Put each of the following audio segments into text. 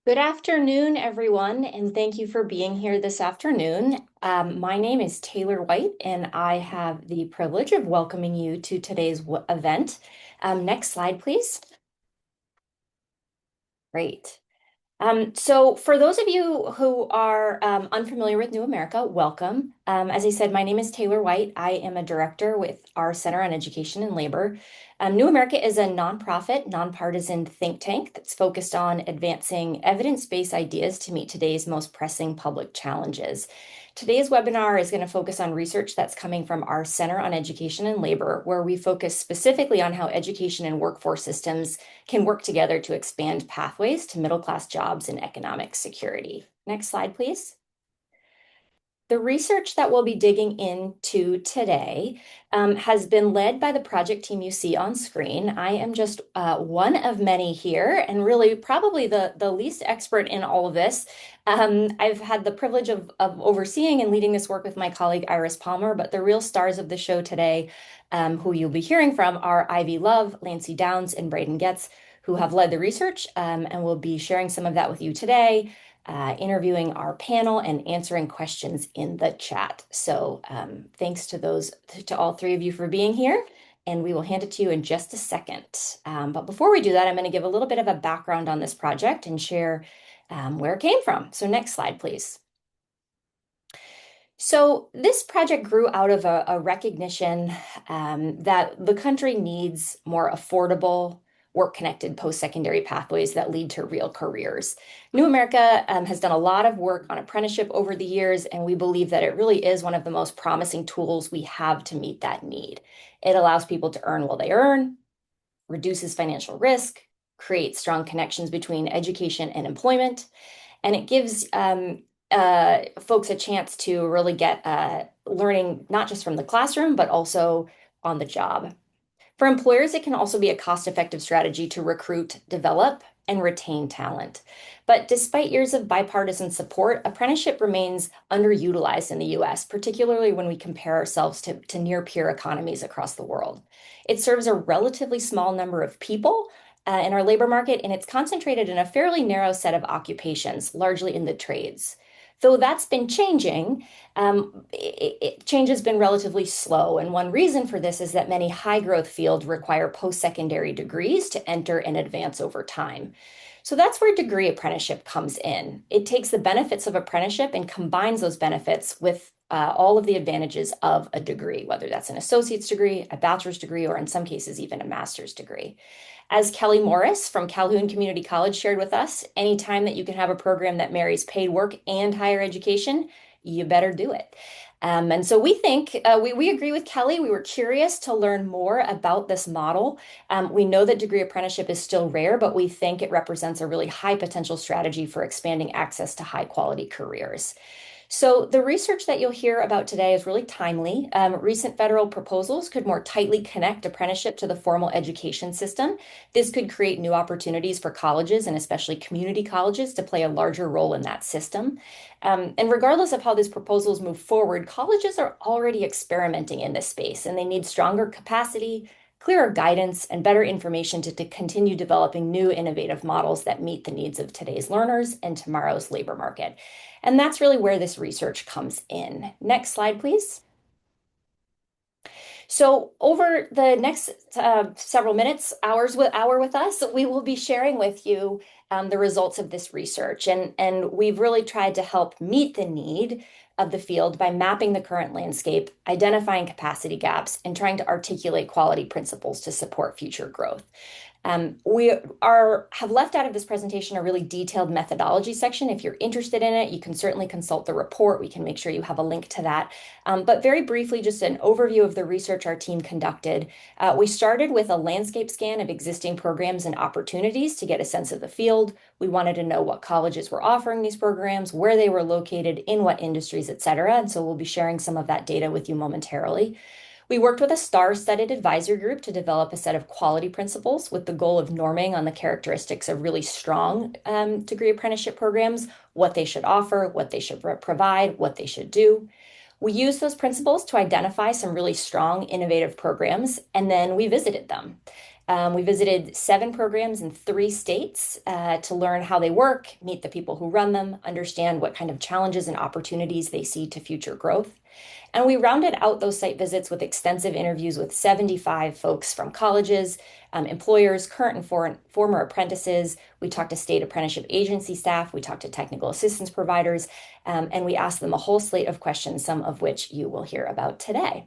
Good afternoon, everyone, and thank you for being here this afternoon. My name is Taylor White, and I have the privilege of welcoming you to today's event. Next slide, please. Great. So for those of you who are unfamiliar with New America, welcome. As I said, my name is Taylor White. I am a director with our Center on Education and Labor. New America is a nonprofit, nonpartisan think tank that's focused on advancing evidence-based ideas to meet today's most pressing public challenges. Today's webinar is going to focus on research that's coming from our Center on Education and Labor, where we focus specifically on how education and workforce systems can work together to expand pathways to middle-class jobs and economic security. Next slide, please. The research that we'll be digging into today has been led by the project team you see on screen. I am just one of many here and really probably the least expert in all of this. I've had the privilege of overseeing and leading this work with my colleague Iris Palmer, but the real stars of the show today, who you'll be hearing from, are Ivy Love, Lancey Downs, and Braden Getz, who have led the research and will be sharing some of that with you today, interviewing our panel and answering questions in the chat. So thanks to all three of you for being here, and we will hand it to you in just a second. But before we do that, I'm going to give a little bit of a background on this project and share where it came from. So next slide, please. So this project grew out of a recognition that the country needs more affordable, work-connected post-secondary pathways that lead to real careers. New America has done a lot of work on apprenticeship over the years, and we believe that it really is one of the most promising tools we have to meet that need. It allows people to earn while they earn, reduces financial risk, creates strong connections between education and employment, and it gives folks a chance to really get learning not just from the classroom, but also on the job. For employers, it can also be a cost-effective strategy to recruit, develop, and retain talent. But despite years of bipartisan support, apprenticeship remains underutilized in the US, particularly when we compare ourselves to near-peer economies across the world. It serves a relatively small number of people in our labor market, and it's concentrated in a fairly narrow set of occupations, largely in the trades. Though that's been changing, change has been relatively slow. And one reason for this is that many high growth fields require post-secondary degrees to enter and advance over time. So that's where degree apprenticeship comes in. It takes the benefits of apprenticeship and combines those benefits with all of the advantages of a degree, whether that's an associate's degree, a bachelor's degree, or in some cases, even a master's degree. As Kelly Morris from Calhoun Community College shared with us, anytime that you can have a program that marries paid work and higher education, you better do it. And so we think, we agree with Kelly. We were curious to learn more about this model. We know that degree apprenticeship is still rare, but we think it represents a really high potential strategy for expanding access to high quality careers. So the research that you'll hear about today is really timely. Recent federal proposals could more tightly connect apprenticeship to the formal education system. This could create new opportunities for colleges and especially community colleges to play a larger role in that system. And regardless of how these proposals move forward, colleges are already experimenting in this space, and they need stronger capacity, clearer guidance, and better information to continue developing new innovative models that meet the needs of today's learners and tomorrow's labor market. And that's really where this research comes in. Next slide, please. So over the next several minutes, hour with us, we will be sharing with you the results of this research. And we've really tried to help meet the need of the field by mapping the current landscape, identifying capacity gaps, and trying to articulate quality principles to support future growth. Have left out of this presentation a really detailed methodology section. If you're interested in it, you can certainly consult the report. We can make sure you have a link to that. But very briefly, just an overview of the research our team conducted. We started with a landscape scan of existing programs and opportunities to get a sense of the field. We wanted to know what colleges were offering these programs, where they were located, in what industries, et cetera. And so we'll be sharing some of that data with you momentarily. We worked with a star-studded advisor group to develop a set of quality principles with the goal of norming on the characteristics of really strong degree apprenticeship programs, what they should offer, what they should provide, what they should do. We used those principles to identify some really strong, innovative programs, and then we visited them. We visited 7 programs in 3 states to learn how they work, meet the people who run them, understand what kind of challenges and opportunities they see to future growth. And we rounded out those site visits with extensive interviews with 75 folks from colleges, employers, current and former apprentices. We talked to state apprenticeship agency staff, we talked to technical assistance providers, and we asked them a whole slate of questions, some of which you will hear about today.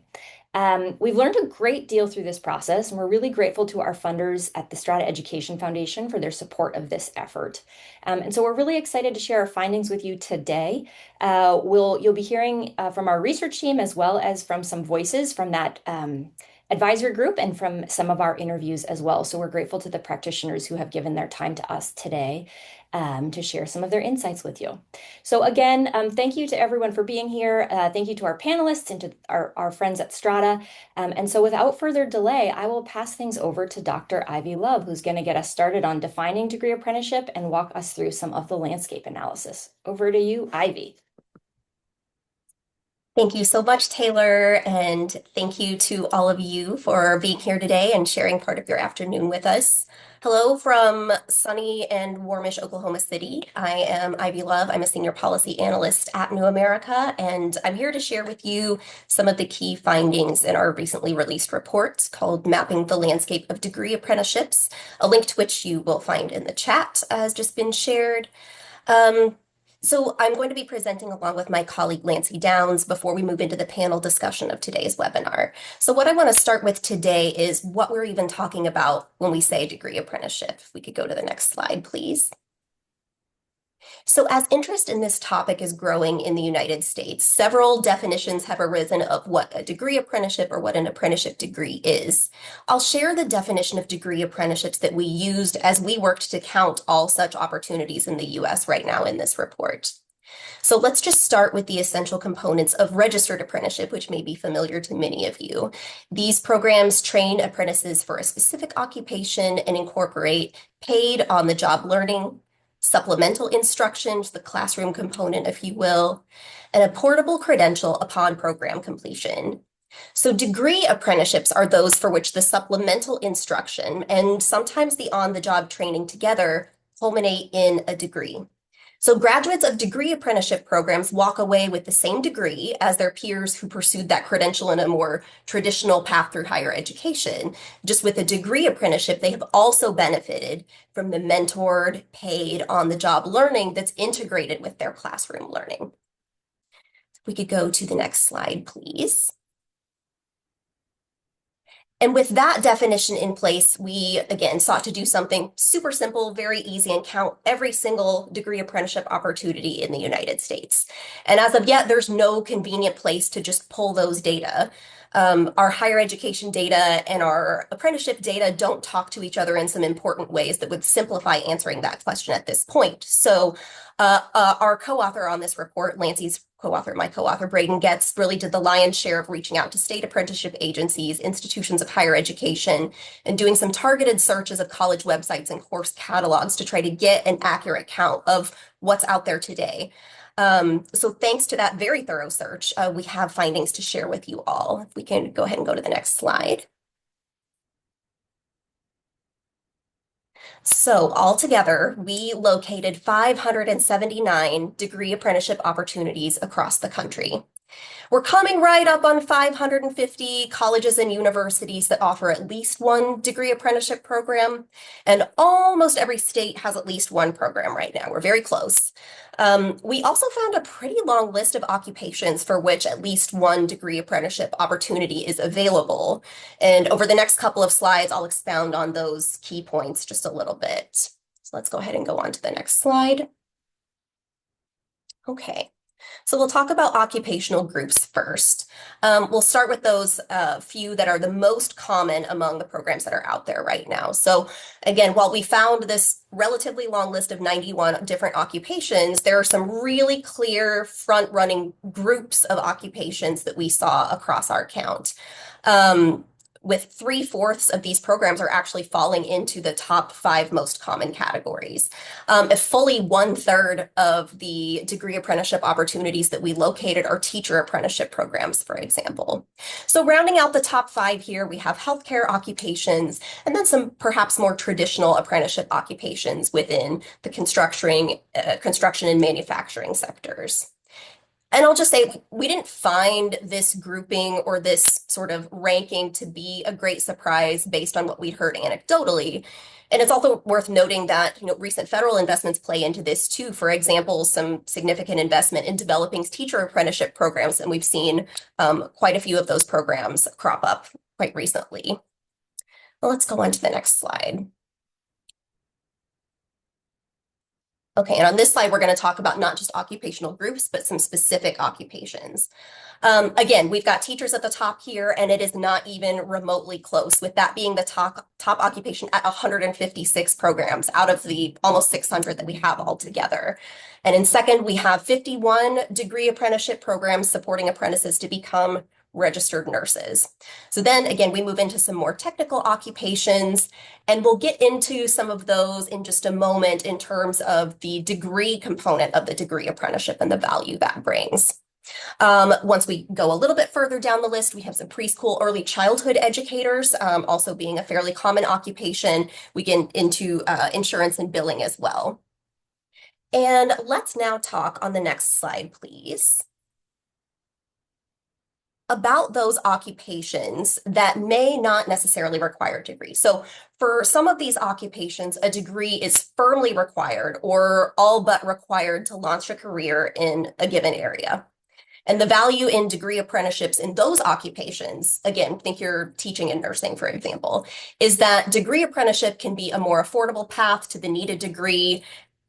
We've learned a great deal through this process, and we're really grateful to our funders at the Strata Education Foundation for their support of this effort. And so we're really excited to share our findings with you today. You'll be hearing from our research team as well as from some voices from that advisory group and from some of our interviews as well. So we're grateful to the practitioners who have given their time to us today to share some of their insights with you. So again, thank you to everyone for being here. Thank you to our panelists and to our friends at Strata. And so without further delay, I will pass things over to Dr. Ivy Love, who's going to get us started on defining degree apprenticeship and walk us through some of the landscape analysis. Over to you, Ivy. Thank you so much, Taylor, and thank you to all of you for being here today and sharing part of your afternoon with us. Hello from sunny and warmish Oklahoma City. I am Ivy Love. I'm a senior policy analyst at New America, and I'm here to share with you some of the key findings in our recently released report called Mapping the Landscape of Degree Apprenticeships, a link to which you will find in the chat has just been shared. Um, so I'm going to be presenting along with my colleague Lancy Downs before we move into the panel discussion of today's webinar. So what I want to start with today is what we're even talking about when we say degree apprenticeship. If we could go to the next slide, please. So as interest in this topic is growing in the United States, several definitions have arisen of what a degree apprenticeship or what an apprenticeship degree is. I'll share the definition of degree apprenticeships that we used as we worked to count all such opportunities in the US right now in this report. So let's just start with the essential components of registered apprenticeship, which may be familiar to many of you. These programs train apprentices for a specific occupation and incorporate paid on-the-job learning, supplemental instruction, the classroom component, if you will, and a portable credential upon program completion. So degree apprenticeships are those for which the supplemental instruction and sometimes the on-the-job training together culminate in a degree. So graduates of degree apprenticeship programs walk away with the same degree as their peers who pursued that credential in a more traditional path through higher education. Just with a degree apprenticeship, they have also benefited from the mentored, paid, on-the-job learning that's integrated with their classroom learning. We could go to the next slide, please. And with that definition in place, we again sought to do something super simple, very easy, and count every single degree apprenticeship opportunity in the United States. And as of yet, there's no convenient place to just pull those data. Our higher education data and our apprenticeship data don't talk to each other in some important ways that would simplify answering that question at this point. So our co-author on this report, Lancy's co-author, my co-author, Braden Getz, really did the lion's share of reaching out to state apprenticeship agencies, institutions of higher education, and doing some targeted searches of college websites and course catalogs to try to get an accurate count of what's out there today. So thanks to that very thorough search, we have findings to share with you all. If we can go ahead and go to the next slide. So altogether, we located 579 degree apprenticeship opportunities across the country. We're coming right up on 550 colleges and universities that offer at least one degree apprenticeship program, and almost every state has at least one program right now. We're very close. We also found a pretty long list of occupations for which at least one degree apprenticeship opportunity is available. And over the next couple of slides, I'll expound on those key points just a little bit. So let's go ahead and go on to the next slide. Okay. So we'll talk about occupational groups first. We'll start with those few that are the most common among the programs that are out there right now. So again, while we found this relatively long list of 91 different occupations, there are some really clear front-running groups of occupations that we saw across our count. with 3/4 of these programs are actually falling into the top five most common categories. If fully 1/3 of the degree apprenticeship opportunities that we located are teacher apprenticeship programs, for example. So rounding out the top five here, we have healthcare occupations, and then some perhaps more traditional apprenticeship occupations within the construction and manufacturing sectors. And I'll just say, we didn't find this grouping or this sort of ranking to be a great surprise based on what we'd heard anecdotally. And it's also worth noting that, recent federal investments play into this too. For example, some significant investment in developing teacher apprenticeship programs, and we've seen quite a few of those programs crop up quite recently. Well, let's go on to the next slide. Okay, and on this slide, we're going to talk about not just occupational groups, but some specific occupations. Again, we've got teachers at the top here, and it is not even remotely close, with that being the top occupation at 156 programs out of the almost 600 that we have altogether. And in second, we have 51 degree apprenticeship programs supporting apprentices to become registered nurses. So then again, we move into some more technical occupations, and we'll get into some of those in just a moment in terms of the degree component of the degree apprenticeship and the value that brings. Once we go a little bit further down the list, we have some preschool early childhood educators, also being a fairly common occupation. We get into insurance and billing as well. And let's now talk on the next slide, please, about those occupations that may not necessarily require a degree. So for some of these occupations, a degree is firmly required or all but required to launch a career in a given area. And the value in degree apprenticeships in those occupations, again, think you're teaching and nursing, for example, is that degree apprenticeship can be a more affordable path to the needed degree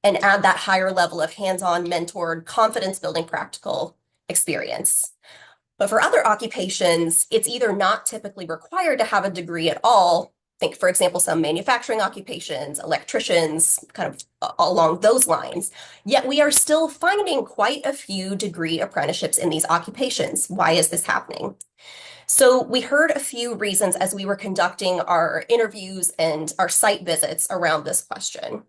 and add that higher level of hands-on, mentored, confidence-building practical experience. But for other occupations, it's either not typically required to have a degree at all. Think, for example, some manufacturing occupations, electricians, kind of along those lines. Yet we are still finding quite a few degree apprenticeships in these occupations. Why is this happening? So we heard a few reasons as we were conducting our interviews and our site visits around this question.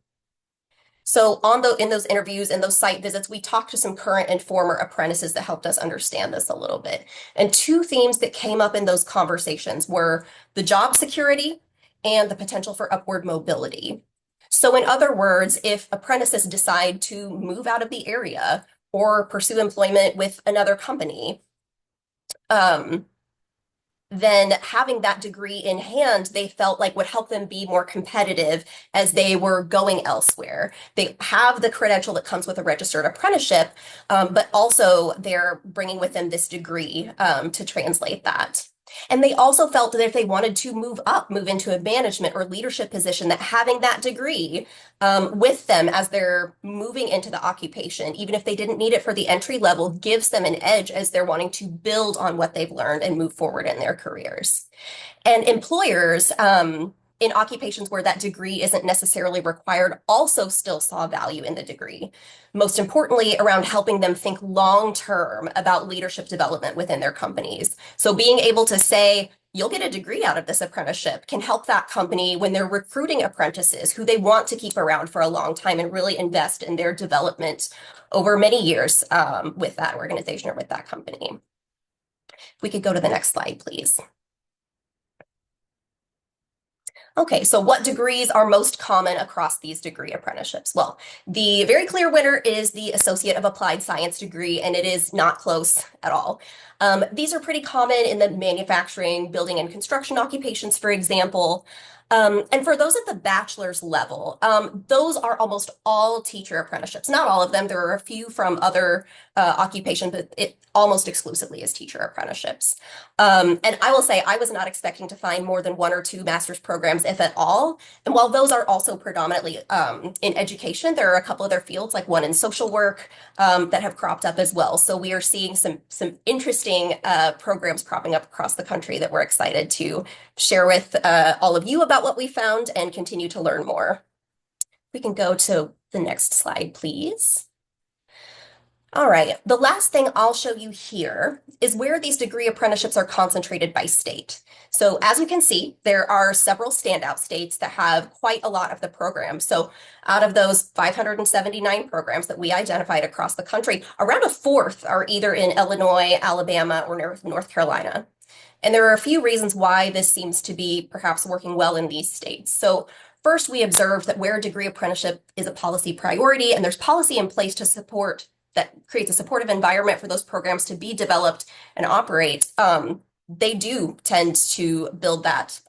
So in those interviews and those site visits, we talked to some current and former apprentices that helped us understand this a little bit. And two themes that came up in those conversations were the job security and the potential for upward mobility. So in other words, if apprentices decide to move out of the area or pursue employment with another company, then having that degree in hand, they felt like would help them be more competitive as they were going elsewhere. They have the credential that comes with a registered apprenticeship, but also they're bringing with them this degree to translate that. And they also felt that if they wanted to move up, move into a management or leadership position, that having that degree with them as they're moving into the occupation, even if they didn't need it for the entry level, gives them an edge as they're wanting to build on what they've learned and move forward in their careers. And employers, in occupations where that degree isn't necessarily required, also still saw value in the degree. Most importantly, around helping them think long-term about leadership development within their companies. So being able to say, you'll get a degree out of this apprenticeship can help that company when they're recruiting apprentices who they want to keep around for a long time and really invest in their development over many years with that organization or with that company. If we could go to the next slide, please. Okay, so what degrees are most common across these degree apprenticeships? Well, the very clear winner is the Associate of Applied Science degree, and it is not close at all. These are pretty common in the manufacturing, building, and construction occupations, for example. And for those at the bachelor's level, those are almost all teacher apprenticeships. Not all of them. There are a few from other occupations, but it almost exclusively is teacher apprenticeships. And I will say I was not expecting to find more than one or two master's programs, if at all. And while those are also predominantly in education, there are a couple other fields, like one in social work, that have cropped up as well. So we are seeing some interesting programs cropping up across the country that we're excited to share with all of you about what we found and continue to learn more. We can go to the next slide, please. All right. The last thing I'll show you here is where these degree apprenticeships are concentrated by state. So as you can see, there are several standout states that have quite a lot of the programs. So out of those 579 programs that we identified across the country, around a fourth are either in Illinois, Alabama, or North Carolina. And there are a few reasons why this seems to be perhaps working well in these states. So first, we observed that where degree apprenticeship is a policy priority and there's policy in place to support that creates a supportive environment for those programs to be developed and operate, they do tend to build that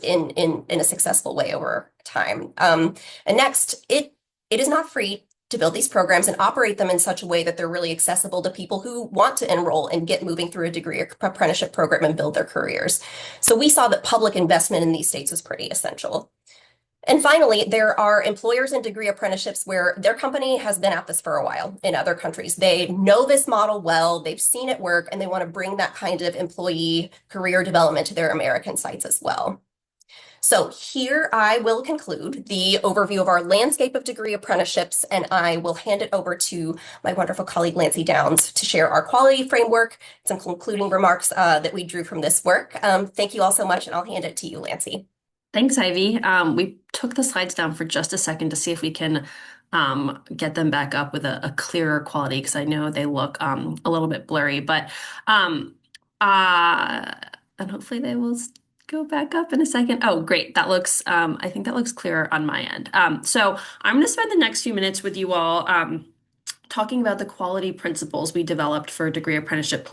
in a successful way over time. And next, it is not free to build these programs and operate them in such a way that they're really accessible to people who want to enroll and get moving through a degree apprenticeship program and build their careers. So we saw that public investment in these states was pretty essential. And finally, there are employers in degree apprenticeships where their company has been at this for a while in other countries. They know this model well, they've seen it work, and they want to bring that kind of employee career development to their American sites as well. So here I will conclude the overview of our landscape of degree apprenticeships, and I will hand it over to my wonderful colleague, Lancy Downs, to share our quality framework, some concluding remarks that we drew from this work. Thank you all so much, and I'll hand it to you, Lancy. Thanks, Ivy. We took the slides down for just a second to see if we can get them back up with a clearer quality because I know they look a little bit blurry, but um, uh, and hopefully they will go back up in a second. Oh, great. That looks, I think that looks clearer on my end. So I'm going to spend the next few minutes with you all talking about the quality principles we developed for degree apprenticeship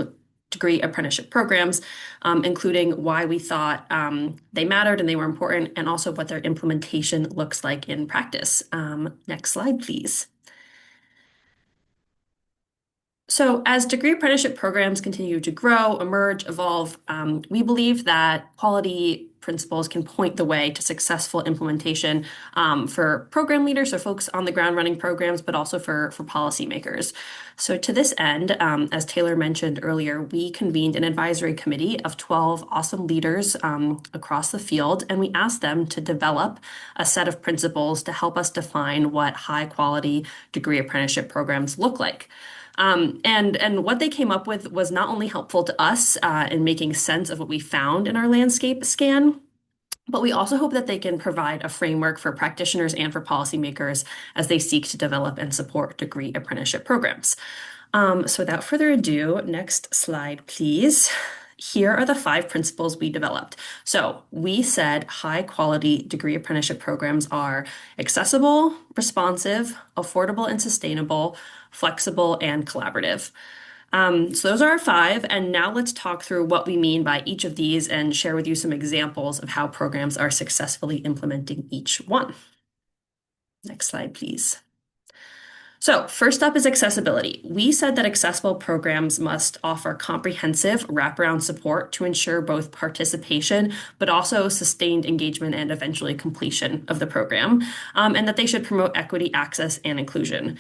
programs, including why we thought they mattered and they were important, and also what their implementation looks like in practice. Next slide, please. So as degree apprenticeship programs continue to grow, emerge, evolve, we believe that quality principles can point the way to successful implementation for program leaders or folks on the ground running programs, but also for policymakers. So to this end, as Taylor mentioned earlier, we convened an advisory committee of 12 awesome leaders across the field, and we asked them to develop a set of principles to help us define what high quality degree apprenticeship programs look like. And what they came up with was not only helpful to us in making sense of what we found in our landscape scan, but we also hope that they can provide a framework for practitioners and for policymakers as they seek to develop and support degree apprenticeship programs. So without further ado, next slide, please. Here are the 5 principles we developed. So we said high quality degree apprenticeship programs are accessible, responsive, affordable and sustainable, flexible, and collaborative. So those are our 5, and now let's talk through what we mean by each of these and share with you some examples of how programs are successfully implementing each one. Next slide, please. So first up is accessibility. We said that accessible programs must offer comprehensive wraparound support to ensure both participation, but also sustained engagement and eventually completion of the program, and that they should promote equity, access, and inclusion.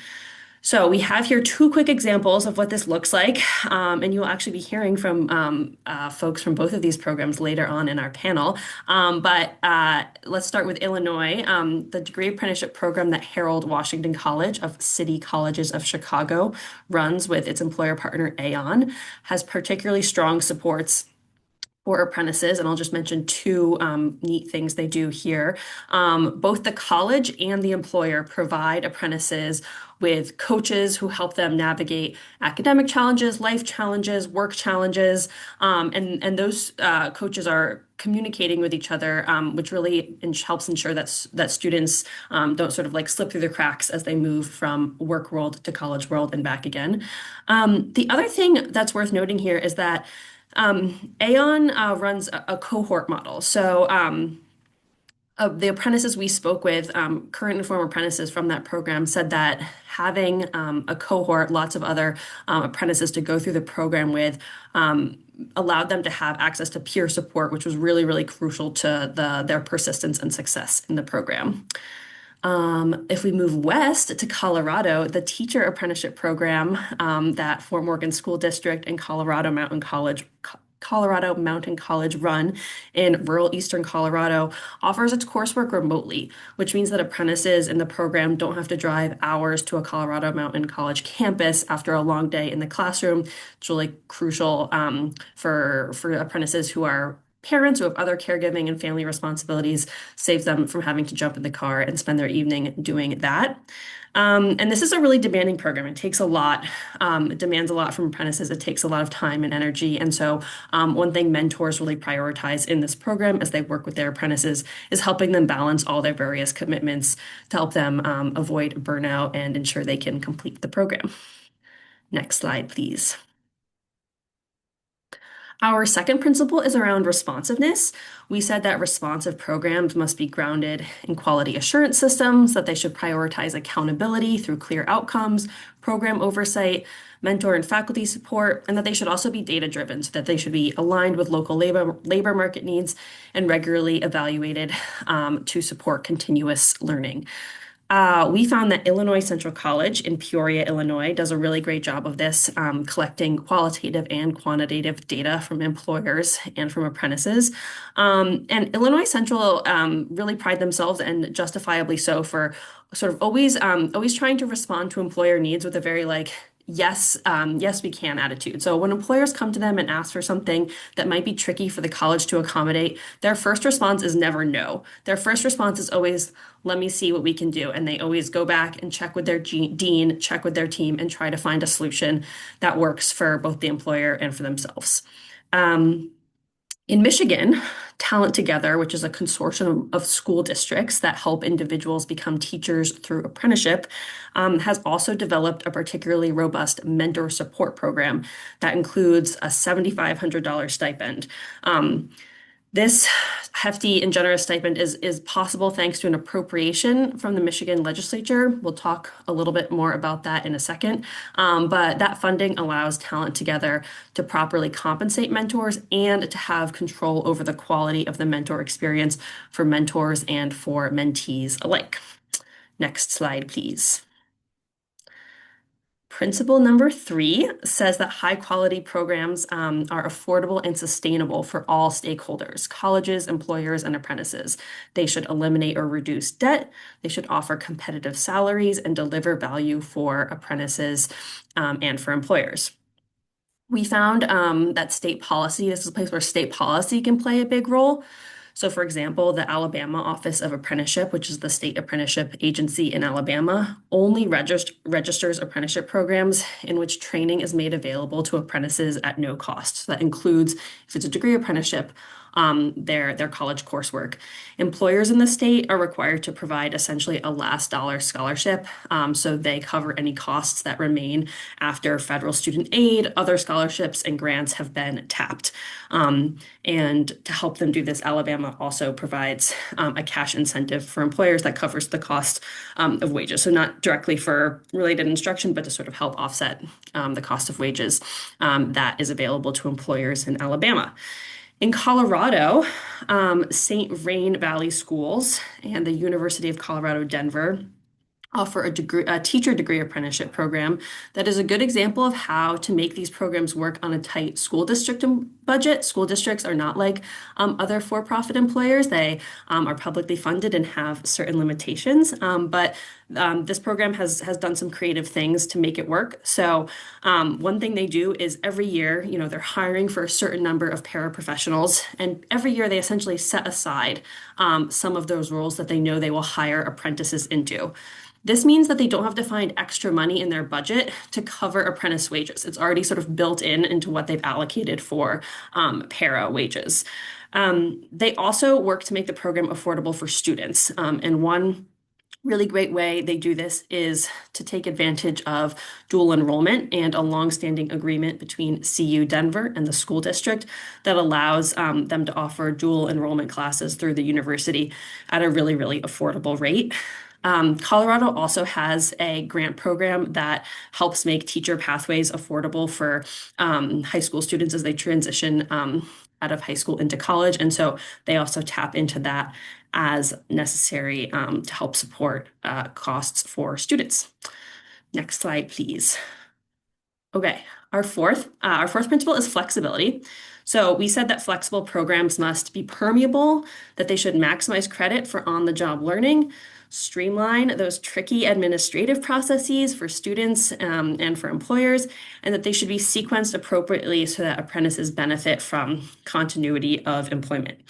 So we have here 2 quick examples of what this looks like, and you'll actually be hearing from folks from both of these programs later on in our panel. But let's start with Illinois. The degree apprenticeship program that Harold Washington College of City Colleges of Chicago runs with its employer partner Aon has particularly strong supports for apprentices, and I'll just mention 2 neat things they do here. Both the college and the employer provide apprentices with coaches who help them navigate academic challenges, life challenges, work challenges, and those coaches are communicating with each other, which really helps ensure that students don't sort of like slip through the cracks as they move from work world to college world and back again. The other thing that's worth noting here is that Aon runs a cohort model. So the apprentices we spoke with, current and former apprentices from that program, said that having a cohort, lots of other apprentices to go through the program with, allowed them to have access to peer support, which was really, really crucial to their persistence and success in the program. If we move west to Colorado, the teacher apprenticeship program that Fort Morgan School District and Colorado Mountain College Colorado Mountain College Run in rural eastern Colorado offers its coursework remotely, which means that apprentices in the program don't have to drive hours to a Colorado Mountain College campus after a long day in the classroom. It's really crucial for apprentices who are parents who have other caregiving and family responsibilities, saves them from having to jump in the car and spend their evening doing that. And this is a really demanding program. It takes a lot. It demands a lot from apprentices. It takes a lot of time and energy. And so, one thing mentors really prioritize in this program as they work with their apprentices is helping them balance all their various commitments to help them avoid burnout and ensure they can complete the program. Next slide, please. Our second principle is around responsiveness. We said that responsive programs must be grounded in quality assurance systems, that they should prioritize accountability through clear outcomes, program oversight, mentor and faculty support, and that they should also be data-driven, so that they should be aligned with local labor market needs and regularly evaluated to support continuous learning. We found that Illinois Central College in Peoria, Illinois, does a really great job of this, collecting qualitative and quantitative data from employers and from apprentices. And Illinois Central really pride themselves, and justifiably so, for sort of always trying to respond to employer needs with a very like, yes, we can attitude. So when employers come to them and ask for something that might be tricky for the college to accommodate, their first response is never no. Their first response is always, let me see what we can do. And they always go back and check with their dean, check with their team, and try to find a solution that works for both the employer and for themselves. In Michigan, Talent Together, which is a consortium of school districts that help individuals become teachers through apprenticeship, has also developed a particularly robust mentor support program that includes a $7,500 stipend. This hefty and generous stipend is possible thanks to an appropriation from the Michigan legislature. We'll talk a little bit more about that in a second. But that funding allows Talent Together to properly compensate mentors and to have control over the quality of the mentor experience for mentors and for mentees alike. Next slide, please. Principle number 3 says that high quality programs are affordable and sustainable for all stakeholders, colleges, employers, and apprentices. They should eliminate or reduce debt. They should offer competitive salaries and deliver value for apprentices and for employers. We found that state policy, this is a place where state policy can play a big role. So, for example, the Alabama Office of Apprenticeship, which is the state apprenticeship agency in Alabama, only registers apprenticeship programs in which training is made available to apprentices at no cost. So that includes, if it's a degree apprenticeship, their college coursework. Employers in the state are required to provide essentially a last dollar scholarship, so they cover any costs that remain after federal student aid, other scholarships, and grants have been tapped. And to help them do this, Alabama also provides a cash incentive for employers that covers the cost of wages. So not directly for related instruction, but to sort of help offset the cost of wages that is available to employers in Alabama. In Colorado, St. Vrain Valley Schools and the University of Colorado, Denver offer a teacher degree apprenticeship program that is a good example of how to make these programs work on a tight school district budget. School districts are not like other for-profit employers. They are publicly funded and have certain limitations, but this program has done some creative things to make it work. So one thing they do is every year, they're hiring for a certain number of paraprofessionals, and every year they essentially set aside some of those roles that they know they will hire apprentices into. This means that they don't have to find extra money in their budget to cover apprentice wages. It's already sort of built into what they've allocated for para wages. They also work to make the program affordable for students. And one really great way they do this is to take advantage of dual enrollment and a longstanding agreement between CU Denver and the school district that allows them to offer dual enrollment classes through the university at a really, really affordable rate. Colorado also has a grant program that helps make teacher pathways affordable for high school students as they transition out of high school into college. And so they also tap into that as necessary to help support costs for students. Next slide, please. Okay, our fourth principle is flexibility. So we said that flexible programs must be permeable, that they should maximize credit for on-the-job learning, streamline those tricky administrative processes for students and for employers, and that they should be sequenced appropriately so that apprentices benefit from continuity of employment.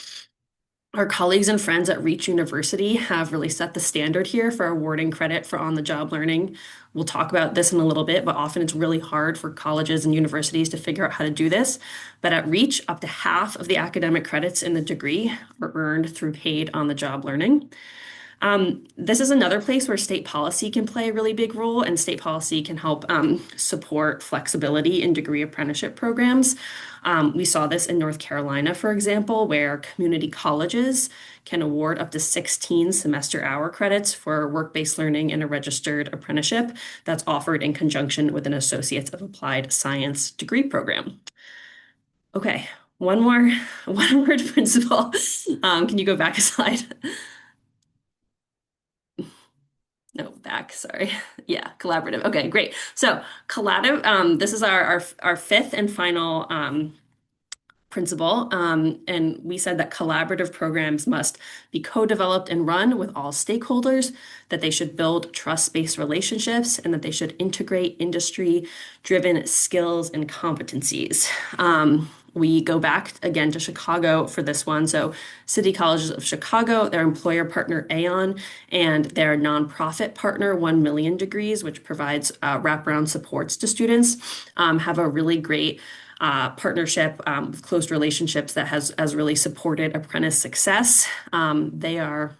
Our colleagues and friends at Reach University have really set the standard here for awarding credit for on-the-job learning. We'll talk about this in a little bit, but often it's really hard for colleges and universities to figure out how to do this. But at Reach, up to half of the academic credits in the degree are earned through paid on-the-job learning. This is another place where state policy can play a really big role, and state policy can help support flexibility in degree apprenticeship programs. We saw this in North Carolina, for example, where community colleges can award up to 16 semester hour credits for work-based learning in a registered apprenticeship that's offered in conjunction with an Associates of Applied Science degree program. Okay, one more one word principle. Can you go back a slide? No, back, sorry. Yeah, collaborative. Okay, great. So collaborative, this is our fifth and final principle. And we said that collaborative programs must be co-developed and run with all stakeholders, that they should build trust-based relationships, and that they should integrate industry-driven skills and competencies. We go back again to Chicago for this one. So City Colleges of Chicago, their employer partner Aon, and their nonprofit partner 1 Million Degrees, which provides wraparound supports to students, have a really great partnership with close relationships that has really supported apprentice success. They are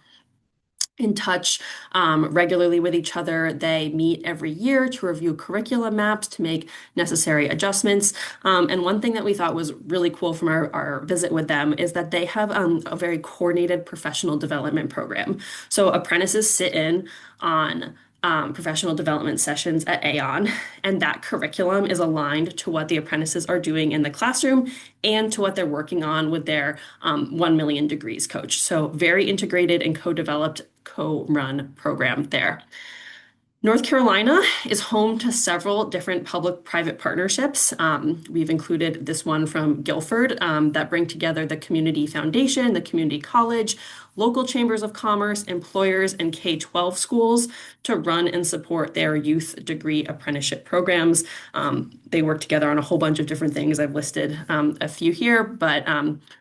in touch regularly with each other. They meet every year to review curriculum maps to make necessary adjustments. And one thing that we thought was really cool from our visit with them is that they have a very coordinated professional development program. So apprentices sit in on professional development sessions at Aon, and that curriculum is aligned to what the apprentices are doing in the classroom and to what they're working on with their 1 Million Degrees coach. So very integrated and co-developed, co-run program there. North Carolina is home to several different public-private partnerships. We've included this one from Guilford that bring together the Community Foundation, the Community College, local chambers of commerce, employers, and K-12 schools to run and support their youth degree apprenticeship programs. They work together on a whole bunch of different things. I've listed a few here, but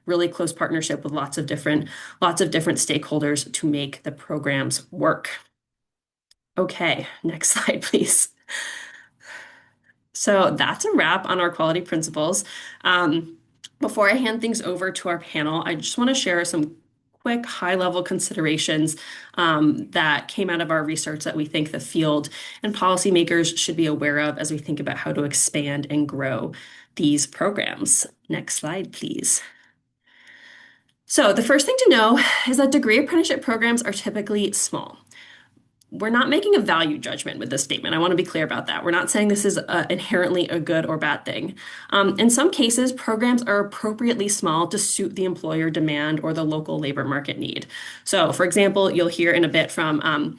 really close partnership with lots of different stakeholders to make the programs work. Okay, next slide, please. So that's a wrap on our quality principles. Before I hand things over to our panel, I just want to share some quick high-level considerations that came out of our research that we think the field and policymakers should be aware of as we think about how to expand and grow these programs. Next slide, please. So the first thing to know is that degree apprenticeship programs are typically small. We're not making a value judgment with this statement. I want to be clear about that. We're not saying this is inherently a good or bad thing. In some cases, programs are appropriately small to suit the employer demand or the local labor market need. So, for example, you'll hear in a bit from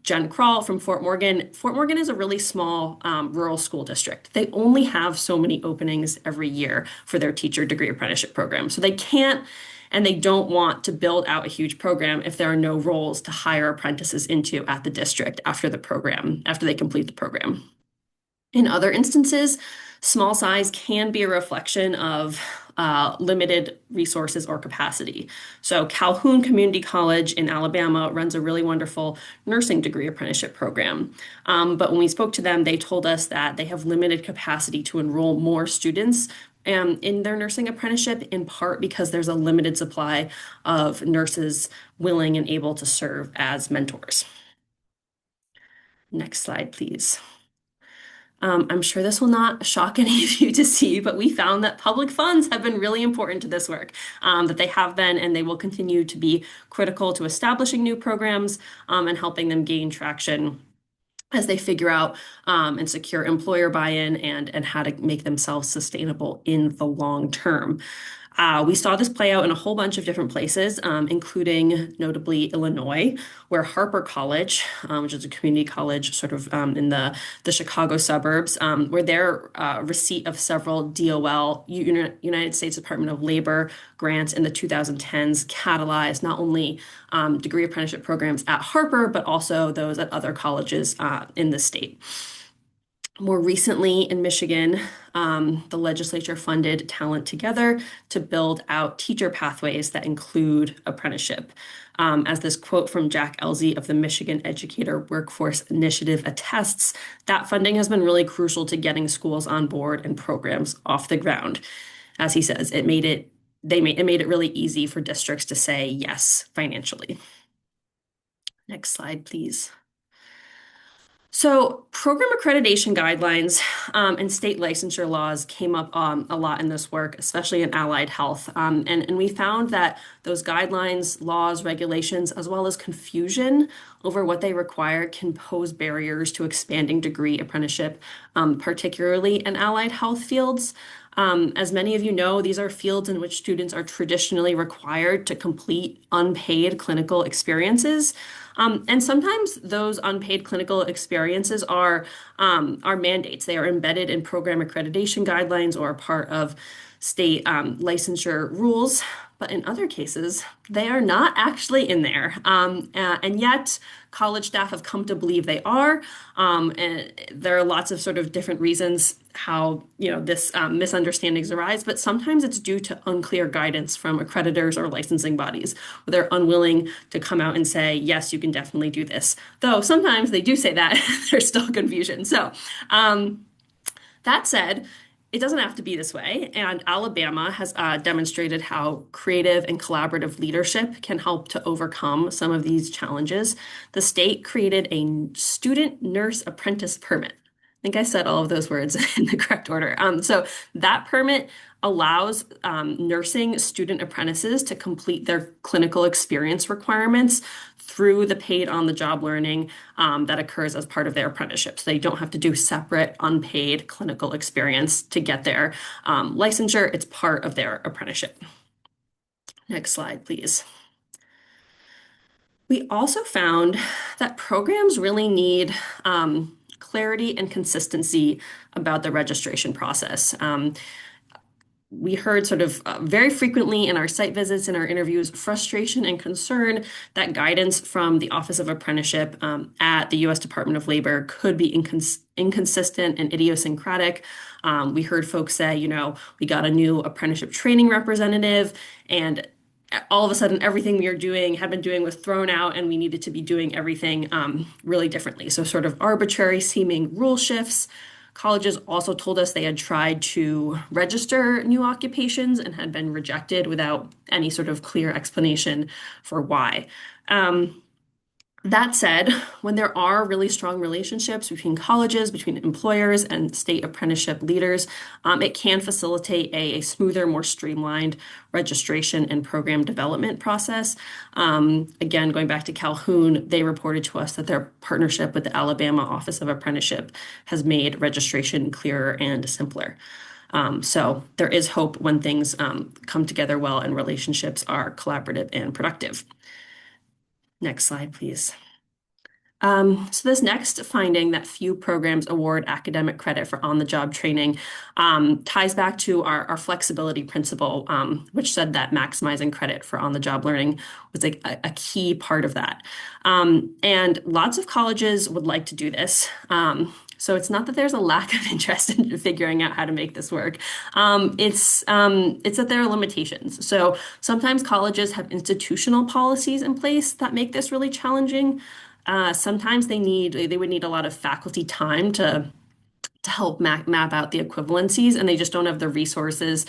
Jen Krall from Fort Morgan. Fort Morgan is a really small rural school district. They only have so many openings every year for their teacher degree apprenticeship program. So they can't and they don't want to build out a huge program if there are no roles to hire apprentices into at the district after they complete the program. In other instances, small size can be a reflection of limited resources or capacity. So Calhoun Community College in Alabama runs a really wonderful nursing degree apprenticeship program. But when we spoke to them, they told us that they have limited capacity to enroll more students in their nursing apprenticeship, in part because there's a limited supply of nurses willing and able to serve as mentors. Next slide, please. I'm sure this will not shock any of you to see, but we found that public funds have been really important to this work, that they have been and they will continue to be critical to establishing new programs and helping them gain traction as they figure out and secure employer buy-in and how to make themselves sustainable in the long term. We saw this play out in a whole bunch of different places, including notably Illinois, where Harper College, which is a community college sort of in the Chicago suburbs, where their receipt of several DOL, United States Department of Labor grants in the 2010s catalyzed not only degree apprenticeship programs at Harper, but also those at other colleges in the state. More recently in Michigan, the legislature funded Talent Together to build out teacher pathways that include apprenticeship. As this quote from Jack Elzy of the Michigan Educator Workforce Initiative attests, that funding has been really crucial to getting schools on board and programs off the ground. As he says, it made it really easy for districts to say yes financially. Next slide, please. So, program accreditation guidelines and state licensure laws came up a lot in this work, especially in allied health. And we found that those guidelines, laws, regulations, as well as confusion over what they require can pose barriers to expanding degree apprenticeship, particularly in allied health fields. As many of you know, these are fields in which students are traditionally required to complete unpaid clinical experiences. And sometimes those unpaid clinical experiences are mandates. They are embedded in program accreditation guidelines or part of state licensure rules. But in other cases, they are not actually in there. And yet, college staff have come to believe they are. And there are lots of sort of different reasons how this misunderstandings arise, but sometimes it's due to unclear guidance from accreditors or licensing bodies, where they're unwilling to come out and say, yes, you can definitely do this. Though sometimes they do say that, there's still confusion. So that said, it doesn't have to be this way, and Alabama has demonstrated how creative and collaborative leadership can help to overcome some of these challenges. The state created a student nurse apprentice permit. I think I said all of those words in the correct order. So that permit allows nursing student apprentices to complete their clinical experience requirements through the paid on-the-job learning that occurs as part of their apprenticeship. So they don't have to do separate unpaid clinical experience to get their licensure. It's part of their apprenticeship. Next slide, please. We also found that programs really need clarity and consistency about the registration process. We heard sort of very frequently in our site visits and our interviews frustration and concern that guidance from the Office of Apprenticeship at the U.S. Department of Labor could be inconsistent and idiosyncratic. We heard folks say, we got a new apprenticeship training representative, and all of a sudden everything we had been doing was thrown out, and we needed to be doing everything really differently. So sort of arbitrary seeming rule shifts. Colleges also told us they had tried to register new occupations and had been rejected without any sort of clear explanation for why. That said, when there are really strong relationships between colleges, between employers, and state apprenticeship leaders, it can facilitate a smoother, more streamlined registration and program development process. Again, going back to Calhoun, they reported to us that their partnership with the Alabama Office of Apprenticeship has made registration clearer and simpler. So there is hope when things come together well and relationships are collaborative and productive. Next slide, please. So this next finding that few programs award academic credit for on-the-job training ties back to our flexibility principle, which said that maximizing credit for on-the-job learning was a key part of that. And lots of colleges would like to do this. So it's not that there's a lack of interest in figuring out how to make this work. It's that there are limitations. So sometimes colleges have institutional policies in place that make this really challenging. Sometimes they would need a lot of faculty time to help map out the equivalencies, and they just don't have the resources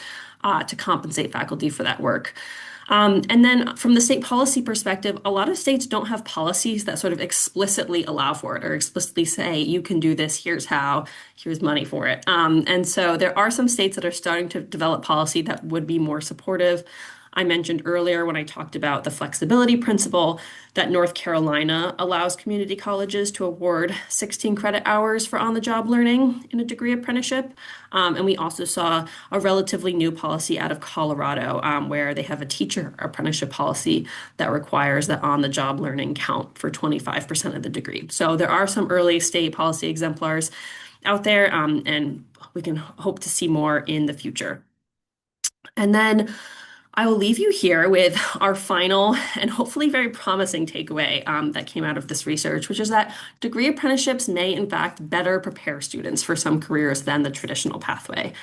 to compensate faculty for that work. And then from the state policy perspective, a lot of states don't have policies that sort of explicitly allow for it or explicitly say, you can do this, here's how, here's money for it. And so there are some states that are starting to develop policy that would be more supportive. I mentioned earlier when I talked about the flexibility principle that North Carolina allows community colleges to award 16 credit hours for on-the-job learning in a degree apprenticeship. And we also saw a relatively new policy out of Colorado, where they have a teacher apprenticeship policy that requires that on-the-job learning count for 25% of the degree. So there are some early state policy exemplars out there, and we can hope to see more in the future. And then I will leave you here with our final and hopefully very promising takeaway that came out of this research, which is that degree apprenticeships may, in fact, better prepare students for some careers than the traditional pathway.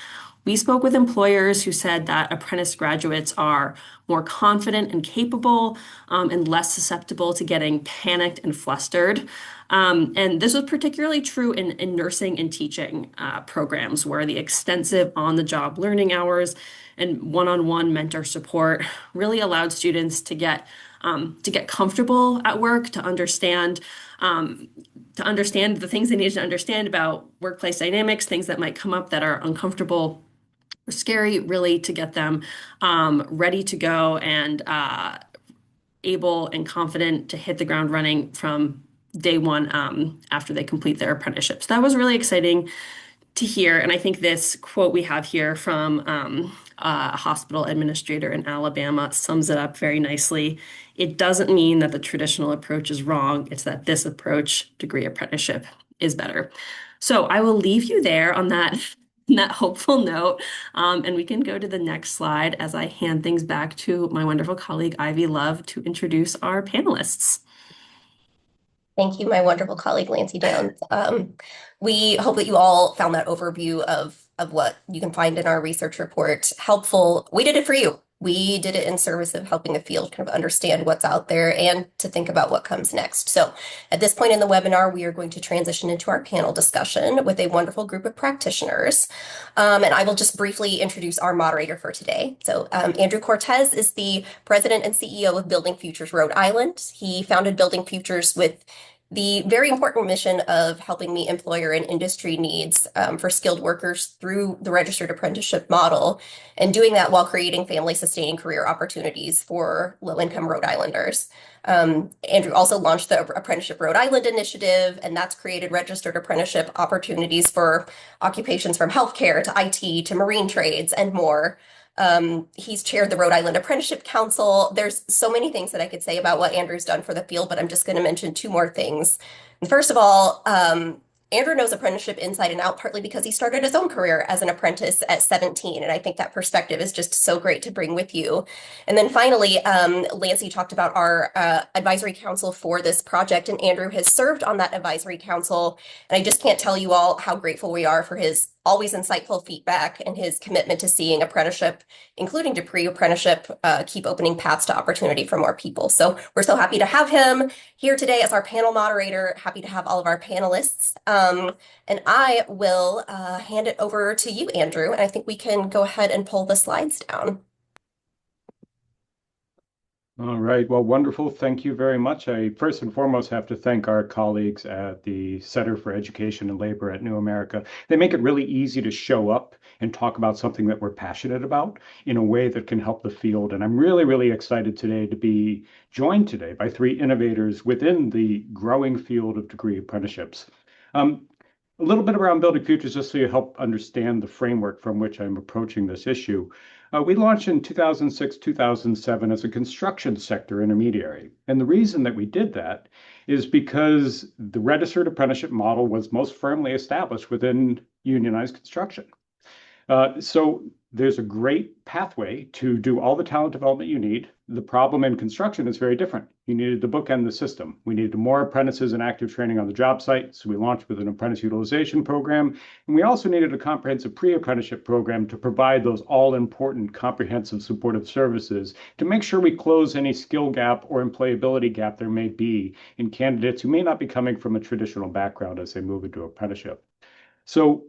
We spoke with employers who said that apprentice graduates are more confident and capable, and less susceptible to getting panicked and flustered. And this was particularly true in nursing and teaching programs where the extensive on-the-job learning hours and one-on-one mentor support really allowed students to get comfortable at work, to understand the things they needed to understand about workplace dynamics, things that might come up that are uncomfortable or scary, really to get them ready to go and able and confident to hit the ground running from day one after they complete their apprenticeship. So that was really exciting to hear. And I think this quote we have here from a hospital administrator in Alabama sums it up very nicely. It doesn't mean that the traditional approach is wrong. It's that this approach, degree apprenticeship, is better. So I will leave you there on that hopeful note. And we can go to the next slide as I hand things back to my wonderful colleague, Ivy Love, to introduce our panelists. Thank you, my wonderful colleague, Lancy Downs. We hope that you all found that overview of what you can find in our research report helpful. We did it for you. We did it in service of helping the field kind of understand what's out there and to think about what comes next. So at this point in the webinar, we are going to transition into our panel discussion with a wonderful group of practitioners. And I will just briefly introduce our moderator for today. So Andrew Cortez is the president and CEO of Building Futures Rhode Island. He founded Building Futures with the very important mission of helping meet employer and industry needs for skilled workers through the registered apprenticeship model, and doing that while creating family-sustaining career opportunities for low-income Rhode Islanders. Andrew also launched the Apprenticeship Rhode Island initiative, and that's created registered apprenticeship opportunities for occupations from healthcare to IT to marine trades and more. He's chaired the Rhode Island Apprenticeship Council. There's so many things that I could say about what Andrew's done for the field, but I'm just going to mention two more things. And first of all, Andrew knows apprenticeship inside and out, partly because he started his own career as an apprentice at 17. And I think that perspective is just so great to bring with you. And then finally, Lancy talked about our advisory council for this project, and Andrew has served on that advisory council. And I just can't tell you all how grateful we are for his always insightful feedback and his commitment to seeing apprenticeship, including degree apprenticeship, keep opening paths to opportunity for more people. So we're so happy to have him here today as our panel moderator, happy to have all of our panelists. And I will hand it over to you, Andrew, and I think we can go ahead and pull the slides down. All right. Well, wonderful. Thank you very much. I first and foremost have to thank our colleagues at the Center for Education and Labor at New America. They make it really easy to show up and talk about something that we're passionate about in a way that can help the field. And I'm really, really excited today to be joined today by three innovators within the growing field of degree apprenticeships. A little bit around Building Futures, just so you help understand the framework from which I'm approaching this issue. We launched in 2006, 2007 as a construction sector intermediary. And the reason that we did that is because the registered apprenticeship model was most firmly established within unionized construction. So there's a great pathway to do all the talent development you need. The problem in construction is very different. You needed to bookend the system. We needed more apprentices and active training on the job site, so we launched with an apprentice utilization program. And we also needed a comprehensive pre-apprenticeship program to provide those all-important comprehensive supportive services to make sure we close any skill gap or employability gap there may be in candidates who may not be coming from a traditional background as they move into apprenticeship. So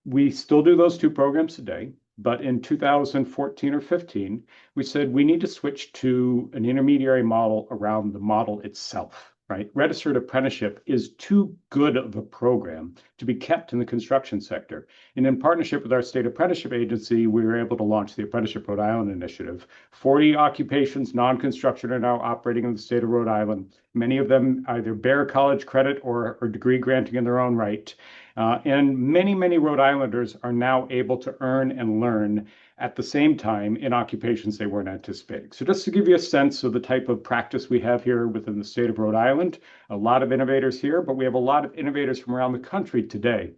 we still do those two programs today. But in 2014 or 15, we said we need to switch to an intermediary model around the model itself. right? Registered apprenticeship is too good of a program to be kept in the construction sector. And in partnership with our state apprenticeship agency, we were able to launch the Apprenticeship Rhode Island initiative. 40 occupations, non-construction, are now operating in the state of Rhode Island. Many of them either bear college credit or degree granting in their own right. And many Rhode Islanders are now able to earn and learn at the same time in occupations they weren't anticipating. So just to give you a sense of the type of practice we have here within the state of Rhode Island, a lot of innovators here, but we have a lot of innovators from around the country today.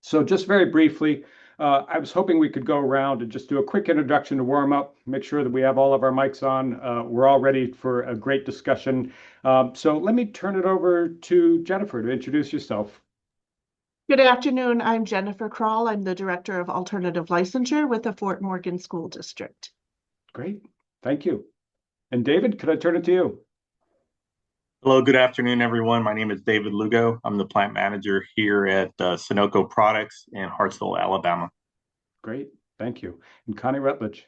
So just very briefly, I was hoping we could go around and just do a quick introduction to warm up, make sure that we have all of our mics on. We're all ready for a great discussion. So let me turn it over to Jennifer to introduce yourself. Good afternoon. I'm Jennifer Kroll. I'm the Director of Alternative Licensure with the Fort Morgan School District. Great. Thank you. And David, could I turn it to you? Hello, good afternoon, everyone. My name is David Lugo. I'm the plant manager here at Sunoco Products in Hartsville, Alabama. Great. Thank you. And Connie Rutledge.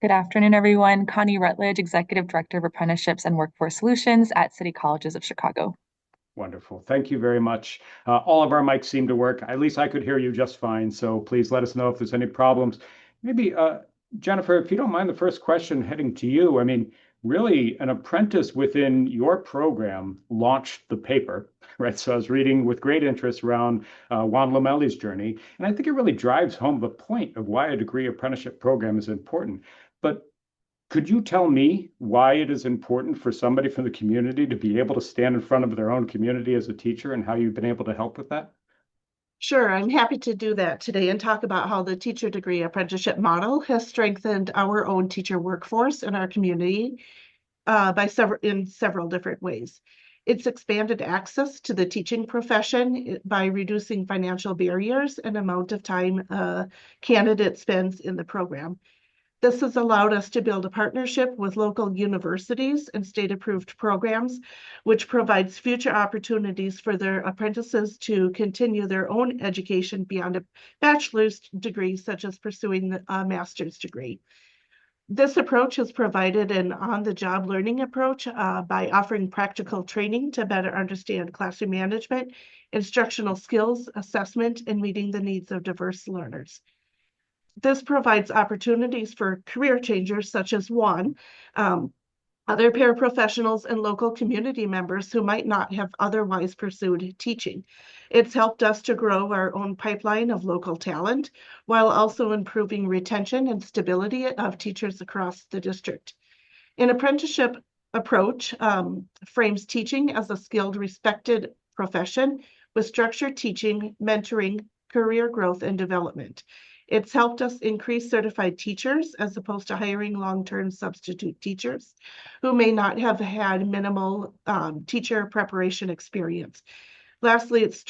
Good afternoon, everyone. Connie Rutledge, Executive Director of Apprenticeships and Workforce Solutions at City Colleges of Chicago. Wonderful. Thank you very much. All of our mics seem to work. At least I could hear you just fine. So please let us know if there's any problems. Maybe, Jennifer, if you don't mind, the first question heading to you. I mean, really, an apprentice within your program launched the paper, right? So I was reading with great interest around Juan Lomelli's journey. And I think it really drives home the point of why a degree apprenticeship program is important. But could you tell me why it is important for somebody from the community to be able to stand in front of their own community as a teacher and how you've been able to help with that? Sure, I'm happy to do that today and talk about how the teacher degree apprenticeship model has strengthened our own teacher workforce in our community in several different ways. It's expanded access to the teaching profession by reducing financial barriers and amount of time a candidate spends in the program. This has allowed us to build a partnership with local universities and state-approved programs, which provides future opportunities for their apprentices to continue their own education beyond a bachelor's degree, such as pursuing a master's degree. This approach has provided an on-the-job learning approach by offering practical training to better understand classroom management, instructional skills, assessment, and meeting the needs of diverse learners. This provides opportunities for career changers such as Juan, other paraprofessionals, and local community members who might not have otherwise pursued teaching. It's helped us to grow our own pipeline of local talent while also improving retention and stability of teachers across the district. An apprenticeship approach frames teaching as a skilled, respected profession with structured teaching, mentoring, career growth, and development. It's helped us increase certified teachers as opposed to hiring long-term substitute teachers who may not have had minimal teacher preparation experience. Lastly, it's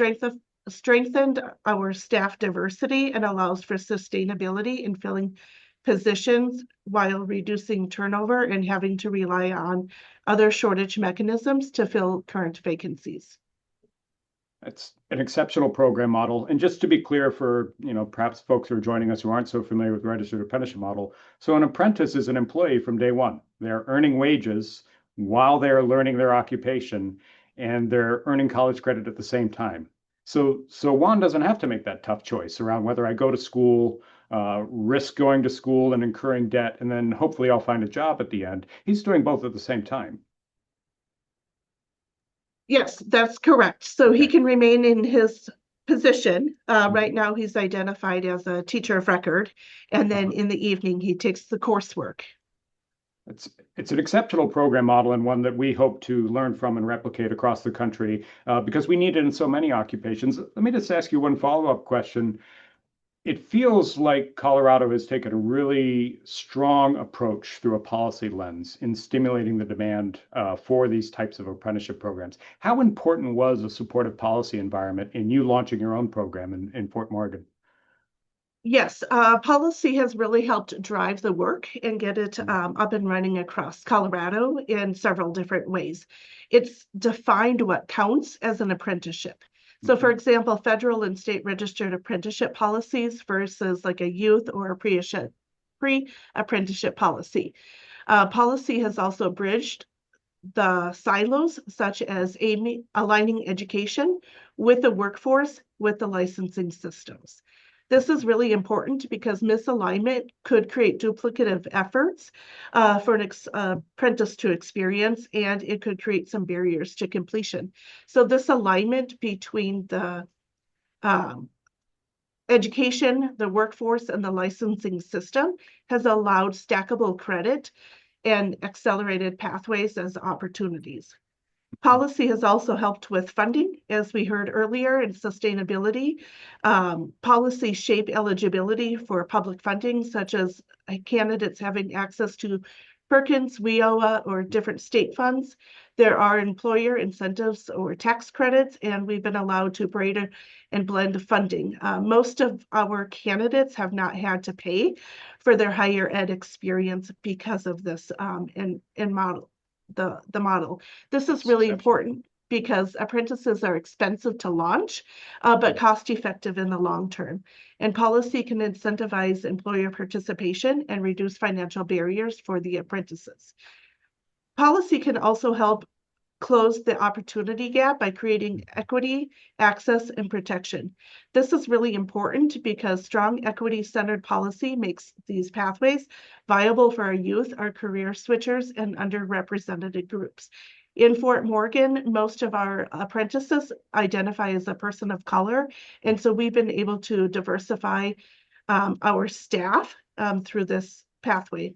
strengthened our staff diversity and allows for sustainability in filling positions while reducing turnover and having to rely on other shortage mechanisms to fill current vacancies. It's an exceptional program model. And just to be clear for, perhaps folks who are joining us who aren't so familiar with the registered apprenticeship model. So an apprentice is an employee from day one. They're earning wages while they're learning their occupation, and they're earning college credit at the same time. So Juan doesn't have to make that tough choice around whether I go to school, risk going to school and incurring debt, and then hopefully I'll find a job at the end. He's doing both at the same time. Yes, that's correct. So he can remain in his position. Right now, he's identified as a teacher of record, and then in the evening, he takes the coursework. It's an exceptional program model and one that we hope to learn from and replicate across the country because we need it in so many occupations. Let me just ask you one follow-up question. It feels like Colorado has taken a really strong approach through a policy lens in stimulating the demand for these types of apprenticeship programs. How important was a supportive policy environment in you launching your own program in Fort Morgan? Yes, policy has really helped drive the work and get it up and running across Colorado in several different ways. It's defined what counts as an apprenticeship. So for example, federal and state registered apprenticeship policies versus like a youth or a pre-apprenticeship policy. Policy has also bridged the silos, such as aligning education with the workforce, with the licensing systems. This is really important because misalignment could create duplicative efforts for an apprentice to experience, and it could create some barriers to completion. So this alignment between the um, education, the workforce, and the licensing system has allowed stackable credit and accelerated pathways as opportunities. Policy has also helped with funding, as we heard earlier, and sustainability. Policies shape eligibility for public funding, such as candidates having access to Perkins, WIOA, or different state funds. There are employer incentives or tax credits, and we've been allowed to braid and blend funding. Most of our candidates have not had to pay for their higher ed experience because of this model. The model. This is really important because apprentices are expensive to launch, but cost effective in the long term. And policy can incentivize employer participation and reduce financial barriers for the apprentices. Policy can also help close the opportunity gap by creating equity, access, and protection. This is really important because strong equity-centered policy makes these pathways viable for our youth, our career switchers, and underrepresented groups. In Fort Morgan, most of our apprentices identify as a person of color, and so we've been able to diversify our staff through this pathway.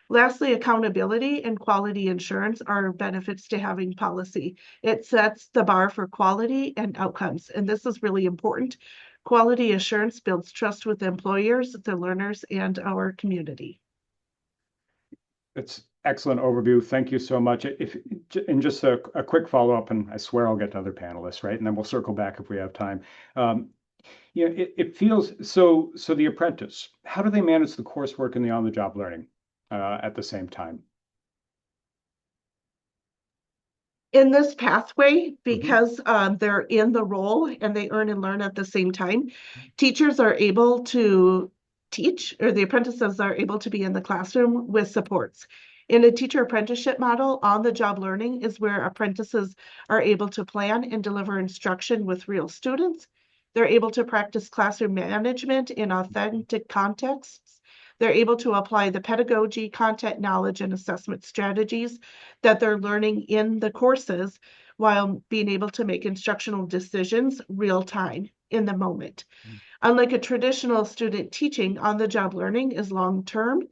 Lastly, accountability and quality assurance are benefits to having policy. It sets the bar for quality and outcomes, and this is really important. Quality assurance builds trust with employers, the learners, and our community. It's excellent overview. Thank you so much. And just a quick follow-up, and I swear I'll get to other panelists, right? And then we'll circle back if we have time. It feels so the apprentice, how do they manage the coursework and the on-the-job learning at the same time? In this pathway, because they're in the role and they earn and learn at the same time, teachers are able to teach, or the apprentices are able to be in the classroom with supports. In a teacher apprenticeship model, on-the-job learning is where apprentices are able to plan and deliver instruction with real students. They're able to practice classroom management in authentic contexts. They're able to apply the pedagogy, content knowledge, and assessment strategies that they're learning in the courses while being able to make instructional decisions real time in the moment. Unlike a traditional student teaching, on-the-job learning is long-term.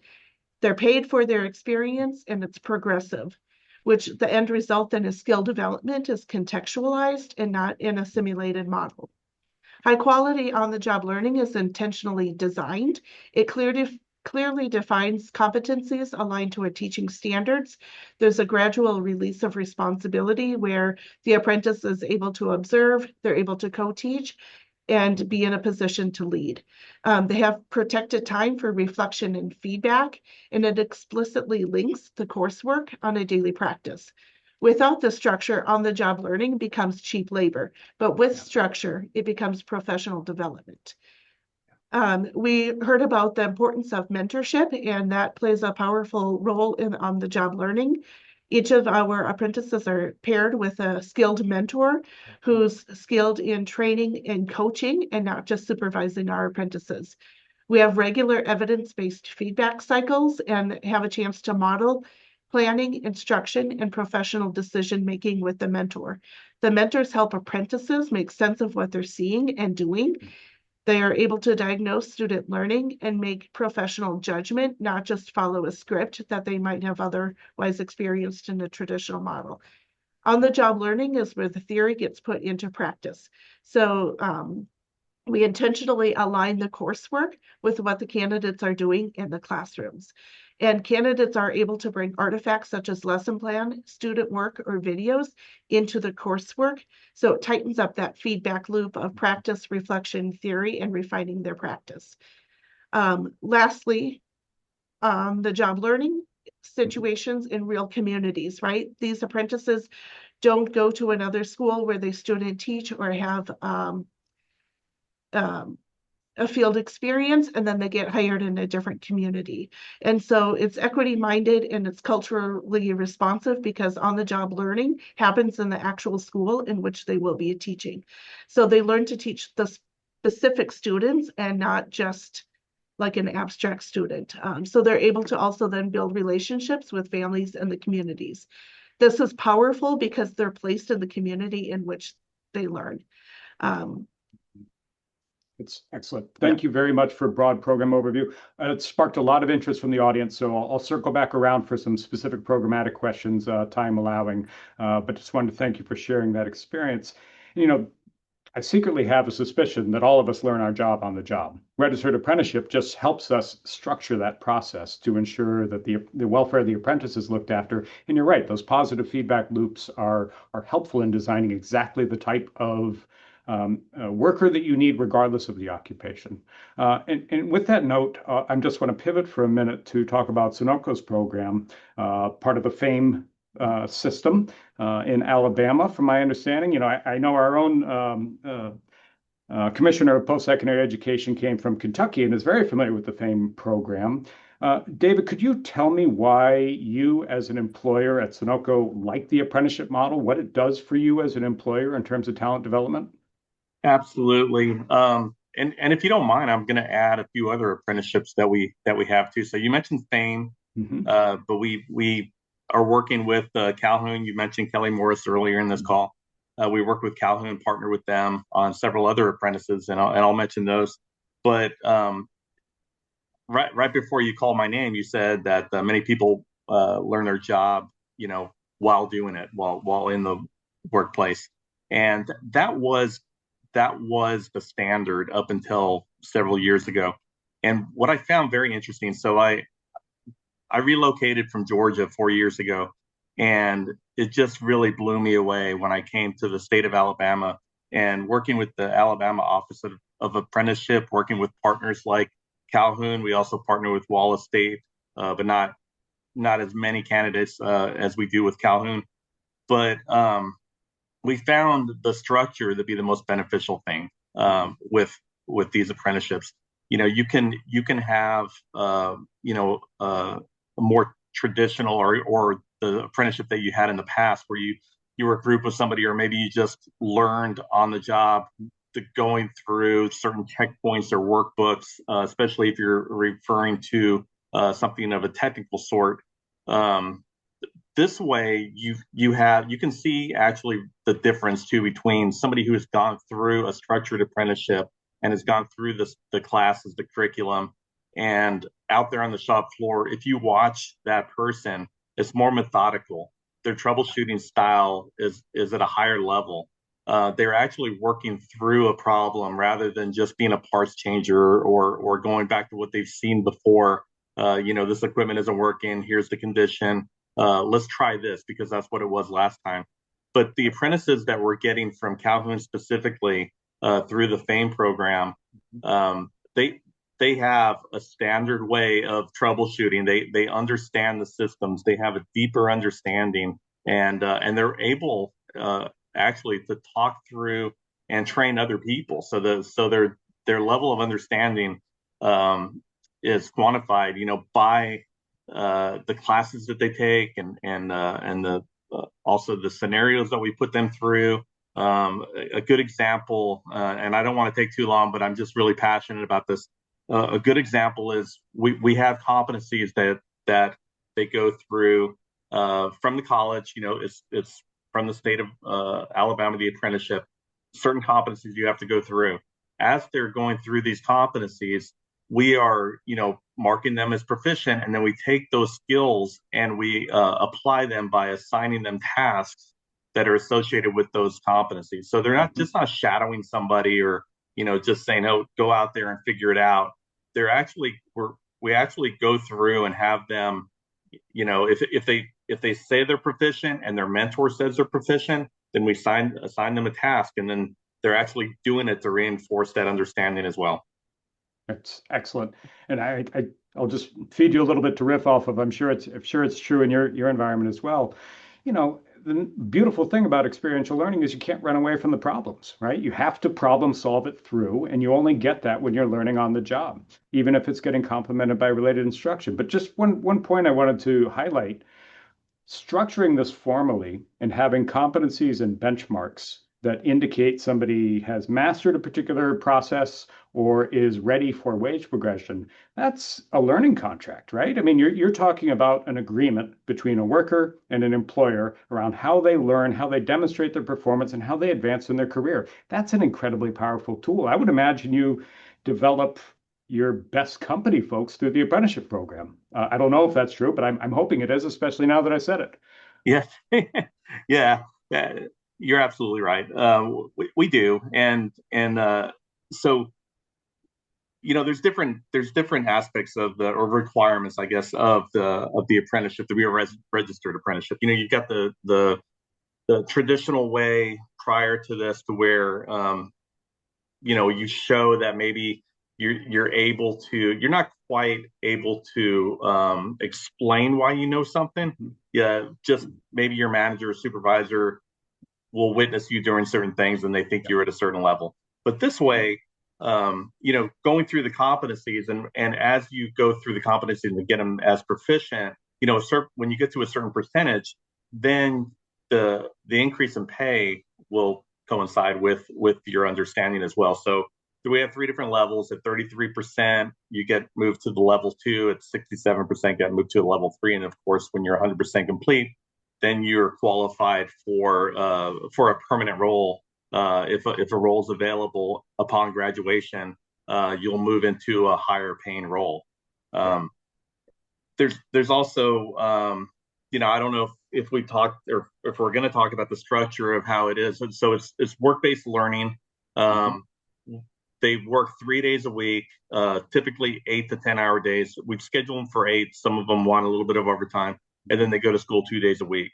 They're paid for their experience and it's progressive, which the end result then is skill development is contextualized and not in a simulated model. High quality on-the-job learning is intentionally designed. It clearly defines competencies aligned to a teaching standards. There's a gradual release of responsibility where the apprentice is able to observe, they're able to co-teach, and be in a position to lead. They have protected time for reflection and feedback, and it explicitly links the coursework on a daily practice. Without the structure, on-the-job learning becomes cheap labor, but with structure, it becomes professional development. We heard about the importance of mentorship, and that plays a powerful role in on-the-job learning. Each of our apprentices are paired with a skilled mentor who's skilled in training and coaching and not just supervising our apprentices. We have regular evidence-based feedback cycles and have a chance to model planning, instruction, and professional decision-making with the mentor. The mentors help apprentices make sense of what they're seeing and doing. They are able to diagnose student learning and make professional judgment, not just follow a script that they might have otherwise experienced in a traditional model. On-the-job learning is where the theory gets put into practice. So we intentionally align the coursework with what the candidates are doing in the classrooms. And candidates are able to bring artifacts such as lesson plan, student work, or videos into the coursework. So it tightens up that feedback loop of practice, reflection, theory, and refining their practice. Lastly, the job learning situations in real communities, right? These apprentices don't go to another school where they student teach or have a field experience and then they get hired in a different community. And so it's equity minded and it's culturally responsive because on the job learning happens in the actual school in which they will be teaching. So they learn to teach the specific students and not just like an abstract student. So they're able to also then build relationships with families and the communities. This is powerful because they're placed in the community in which they learn. Um, It's excellent. Thank you very much for a broad program overview. It sparked a lot of interest from the audience, so I'll circle back around for some specific programmatic questions, time allowing. But just wanted to thank you for sharing that experience. You know, I secretly have a suspicion that all of us learn our job on the job. Registered apprenticeship just helps us structure that process to ensure that the welfare of the apprentice is looked after. And you're right, those positive feedback loops are helpful in designing exactly the type of worker that you need regardless of the occupation. And with that note, I just want to pivot for a minute to talk about Sunoco's program, part of the FAME system in Alabama, from my understanding. I know our own commissioner of post-secondary education came from Kentucky and is very familiar with the FAME program. David, could you tell me why you, as an employer at Sunoco, like the apprenticeship model, what it does for you as an employer in terms of talent development? Absolutely. And if you don't mind, I'm going to add a few other apprenticeships that we have too. So you mentioned FAME, but we are working with Calhoun. You mentioned Kelly Morris earlier in this call. We work with Calhoun, partner with them on several other apprentices, and I'll mention those. But right before you called my name, you said that many people learn their job, while doing it, while in the workplace, and that was the standard up until several years ago. And what I found very interesting, so I relocated from Georgia 4 years ago, and it just really blew me away when I came to the state of Alabama and working with the Alabama Office of Apprenticeship, working with partners like Calhoun. We also partner with Wallace State, but not as many candidates as we do with Calhoun. But we found the structure to be the most beneficial thing with these apprenticeships. You can have a more traditional or the apprenticeship that you had in the past where you were a group with somebody, or maybe you just learned on the job going through certain checkpoints or workbooks, especially if you're referring to something of a technical sort. This way you can see actually the difference too between somebody who has gone through a structured apprenticeship and has gone through the classes, the curriculum, and out there on the shop floor. If you watch that person, it's more methodical. Their troubleshooting style is at a higher level. They're actually working through a problem rather than just being a parts changer or going back to what they've seen before. This equipment isn't working. Here's the condition. Let's try this because that's what it was last time. But the apprentices that we're getting from Calhoun specifically through the FAME program, they have a standard way of troubleshooting. They understand the systems. They have a deeper understanding, and they're able actually to talk through and train other people. So their level of understanding is quantified, by the classes that they take and the also the scenarios that we put them through. A good example, and I don't want to take too long, but I'm just really passionate about this. A good example is we have competencies that they go through from the college. It's from the state of Alabama, the apprenticeship. Certain competencies you have to go through. As they're going through these competencies, we are, marking them as proficient, and then we take those skills and we apply them by assigning them tasks that are associated with those competencies. So they're not shadowing somebody or, just saying, "Oh, go out there and figure it out." We actually go through and have them, if they say they're proficient and their mentor says they're proficient, then we assign them a task, and then they're actually doing it to reinforce that understanding as well. That's excellent. And I'll just feed you a little bit to riff off of. I'm sure it's true in your environment as well. the beautiful thing about experiential learning is you can't run away from the problems, right? You have to problem solve it through, and you only get that when you're learning on the job, even if it's getting complemented by related instruction. But just one point I wanted to highlight, structuring this formally and having competencies and benchmarks that indicate somebody has mastered a particular process or is ready for wage progression, that's a learning contract, right? I mean, you're talking about an agreement between a worker and an employer around how they learn, how they demonstrate their performance, and how they advance in their career. That's an incredibly powerful tool. I would imagine you develop your best company folks through the apprenticeship program. I don't know if that's true, but I'm hoping it is, especially now that I said it. Yes. Yeah, yeah, you're absolutely right. We do, and so there's different aspects of the or requirements, I guess, of the apprenticeship, to be a registered apprenticeship. You've got the traditional way prior to this, to where you show that maybe you're not quite able to explain why you know something. Yeah, just maybe your manager or supervisor will witness you doing certain things and they think you're at a certain level. But this way, going through the competencies, and as you go through the competencies and get them as proficient, when you get to a certain percentage, then the increase in pay will coincide with your understanding as well. So we have three different levels. At 33%, you get moved to the level 2. At 67%, get moved to level 3. And of course, when you're 100% complete, then you're qualified for a permanent role. If a role is available upon graduation, you'll move into a higher paying role. There's also I don't know if we talked, or if we're going to talk about the structure of how it is. So it's work-based learning. They work 3 days a week, typically 8 to 10 hour days. We've scheduled them for 8. Some of them want a little bit of overtime, and then they go to school 2 days a week.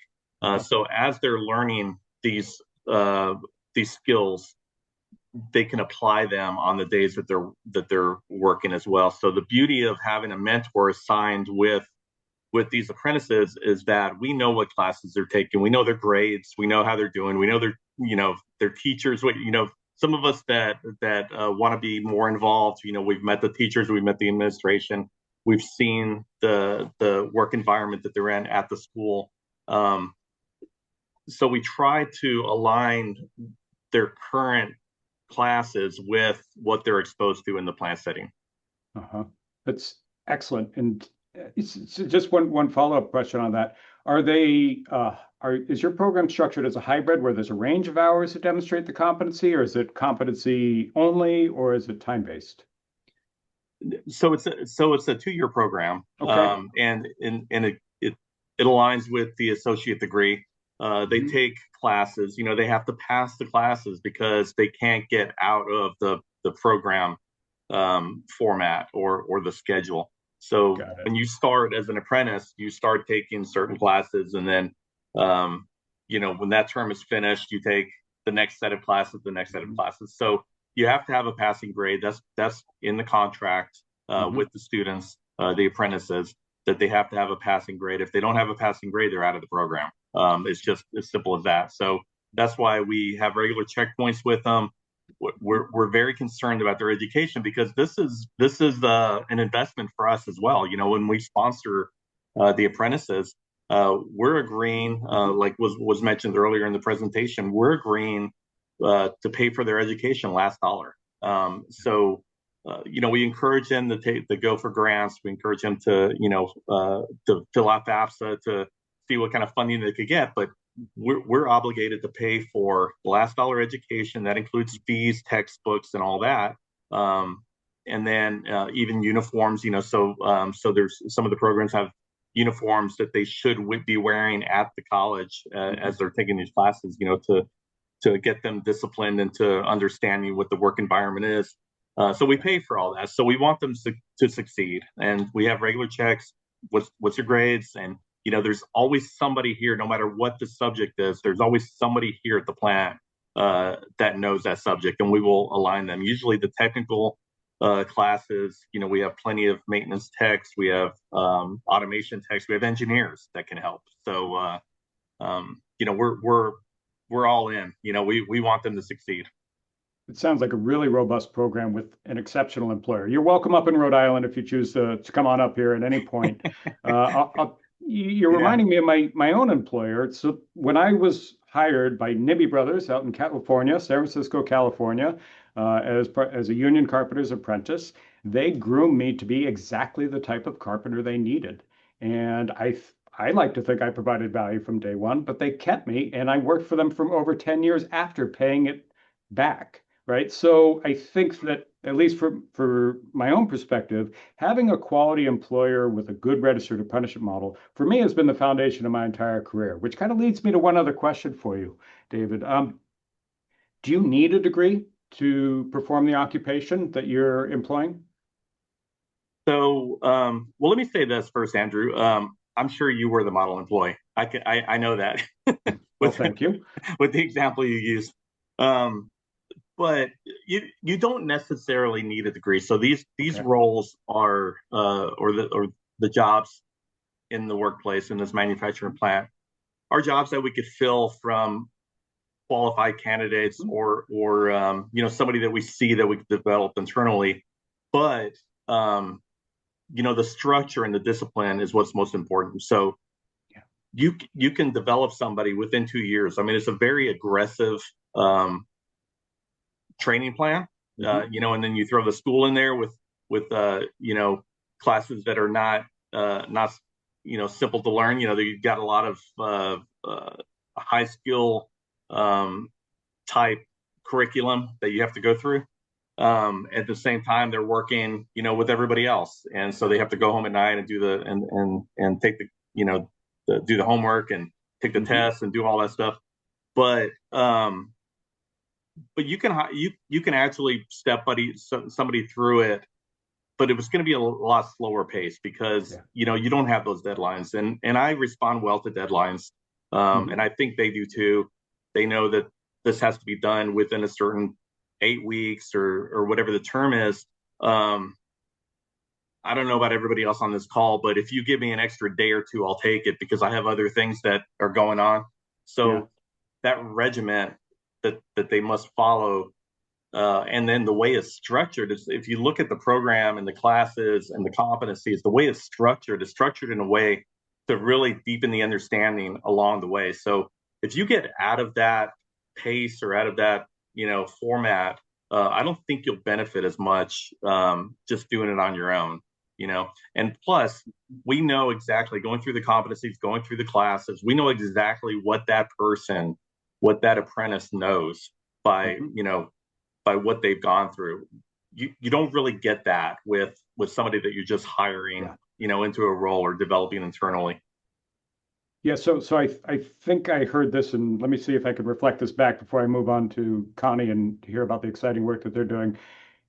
So as they're learning these skills, they can apply them on the days that they're working as well. So the beauty of having a mentor assigned with these apprentices is that we know what classes they're taking, we know their grades, we know how they're doing, we know their teachers. Some of us that want to be more involved, we've met the teachers, we've met the administration, we've seen the work environment that they're in at the school. So we try to align their current classes with what they're exposed to in the plant setting. That's excellent. And it's just one follow-up question on that. Is your program structured as a hybrid where there's a range of hours to demonstrate the competency, or is it competency only, or is it time-based? So it's a 2-year program. Okay. And it aligns with the associate degree. They take classes, they have to pass the classes because they can't get out of the program format or the schedule. So when you start as an apprentice, you start taking certain classes, and then when that term is finished, you take the next set of classes, So you have to have a passing grade. That's in the contract with the students, the apprentices, that they have to have a passing grade. If they don't have a passing grade, they're out of the program. It's just as simple as that. So that's why we have regular checkpoints with them. We're very concerned about their education, because this is an investment for us as well. When we sponsor the apprentices, we're agreeing, like was mentioned earlier in the presentation, we're agreeing to pay for their education last dollar. So we encourage them to go for grants. We encourage them to fill out FAFSA to see what kind of funding they could get. But we're obligated to pay for the last dollar education. That includes fees, textbooks, and all that. And then even uniforms. So there's some of the programs have uniforms that they should be wearing at the college as they're taking these classes. To get them disciplined into understanding what the work environment is. So we pay for all that. So we want them to succeed, and we have regular checks. What's your grades? And there's always somebody here, no matter what the subject is. There's always somebody here at the plant that knows that subject, and we will align them. Usually, the technical classes, we have plenty of maintenance techs, we have automation techs, we have engineers that can help. So we're all in. We want them to succeed. It sounds like a really robust program with an exceptional employer. You're welcome up in Rhode Island if you choose to come on up here at any point. You're Yeah. reminding me of my own employer. So when I was hired by Nibby Brothers out in California, San Francisco, California, as a union carpenter's apprentice, they groomed me to be exactly the type of carpenter they needed. And I like to think I provided value from day one, but they kept me, and I worked for them for over 10 years after paying it back. Right. So I think that, at least for my own perspective, having a quality employer with a good registered apprenticeship model for me has been the foundation of my entire career, which kind of leads me to one other question for you, David. Do you need a degree to perform the occupation that you're employing? So, well, let me say this first, Andrew. I'm sure you were the model employee. I know that Well, with thank you. with the example you used. But you don't necessarily need a degree. So these Okay. roles are or the jobs in the workplace in this manufacturing plant are jobs that we could fill from qualified candidates or somebody that we see that we could develop internally. But the structure and the discipline is what's most important. So Yeah. you can develop somebody within 2 years. I mean, it's a very aggressive training plan, and then you throw the school in there with classes that are not simple to learn. You've got a lot of high skill type curriculum that you have to go through. At the same time, they're working, with everybody else, and so they have to go home at night and do the and take do the homework and take the tests and do all that stuff. But you can actually step somebody through it, but it was going to be a lot slower pace because you don't have those deadlines, and I respond well to deadlines, and I think they do too. They know that this has to be done within a certain 8 weeks or whatever the term is. I don't know about everybody else on this call, but if you give me an extra day or two, I'll take it because I have other things that are going on. So that regiment that they must follow, and then the way it's structured is, if you look at the program and the classes and the competencies, the way it's structured in a way to really deepen the understanding along the way. So if you get out of that pace or out of that format, I don't think you'll benefit as much just doing it on your own. And plus, we know exactly, going through the competencies, going through the classes, we know exactly what that apprentice knows by what they've gone through. You don't really get that with somebody that you're just hiring, into a role or developing internally. Yeah, so I think I heard this, and let me see if I can reflect this back before I move on to Connie and hear about the exciting work that they're doing.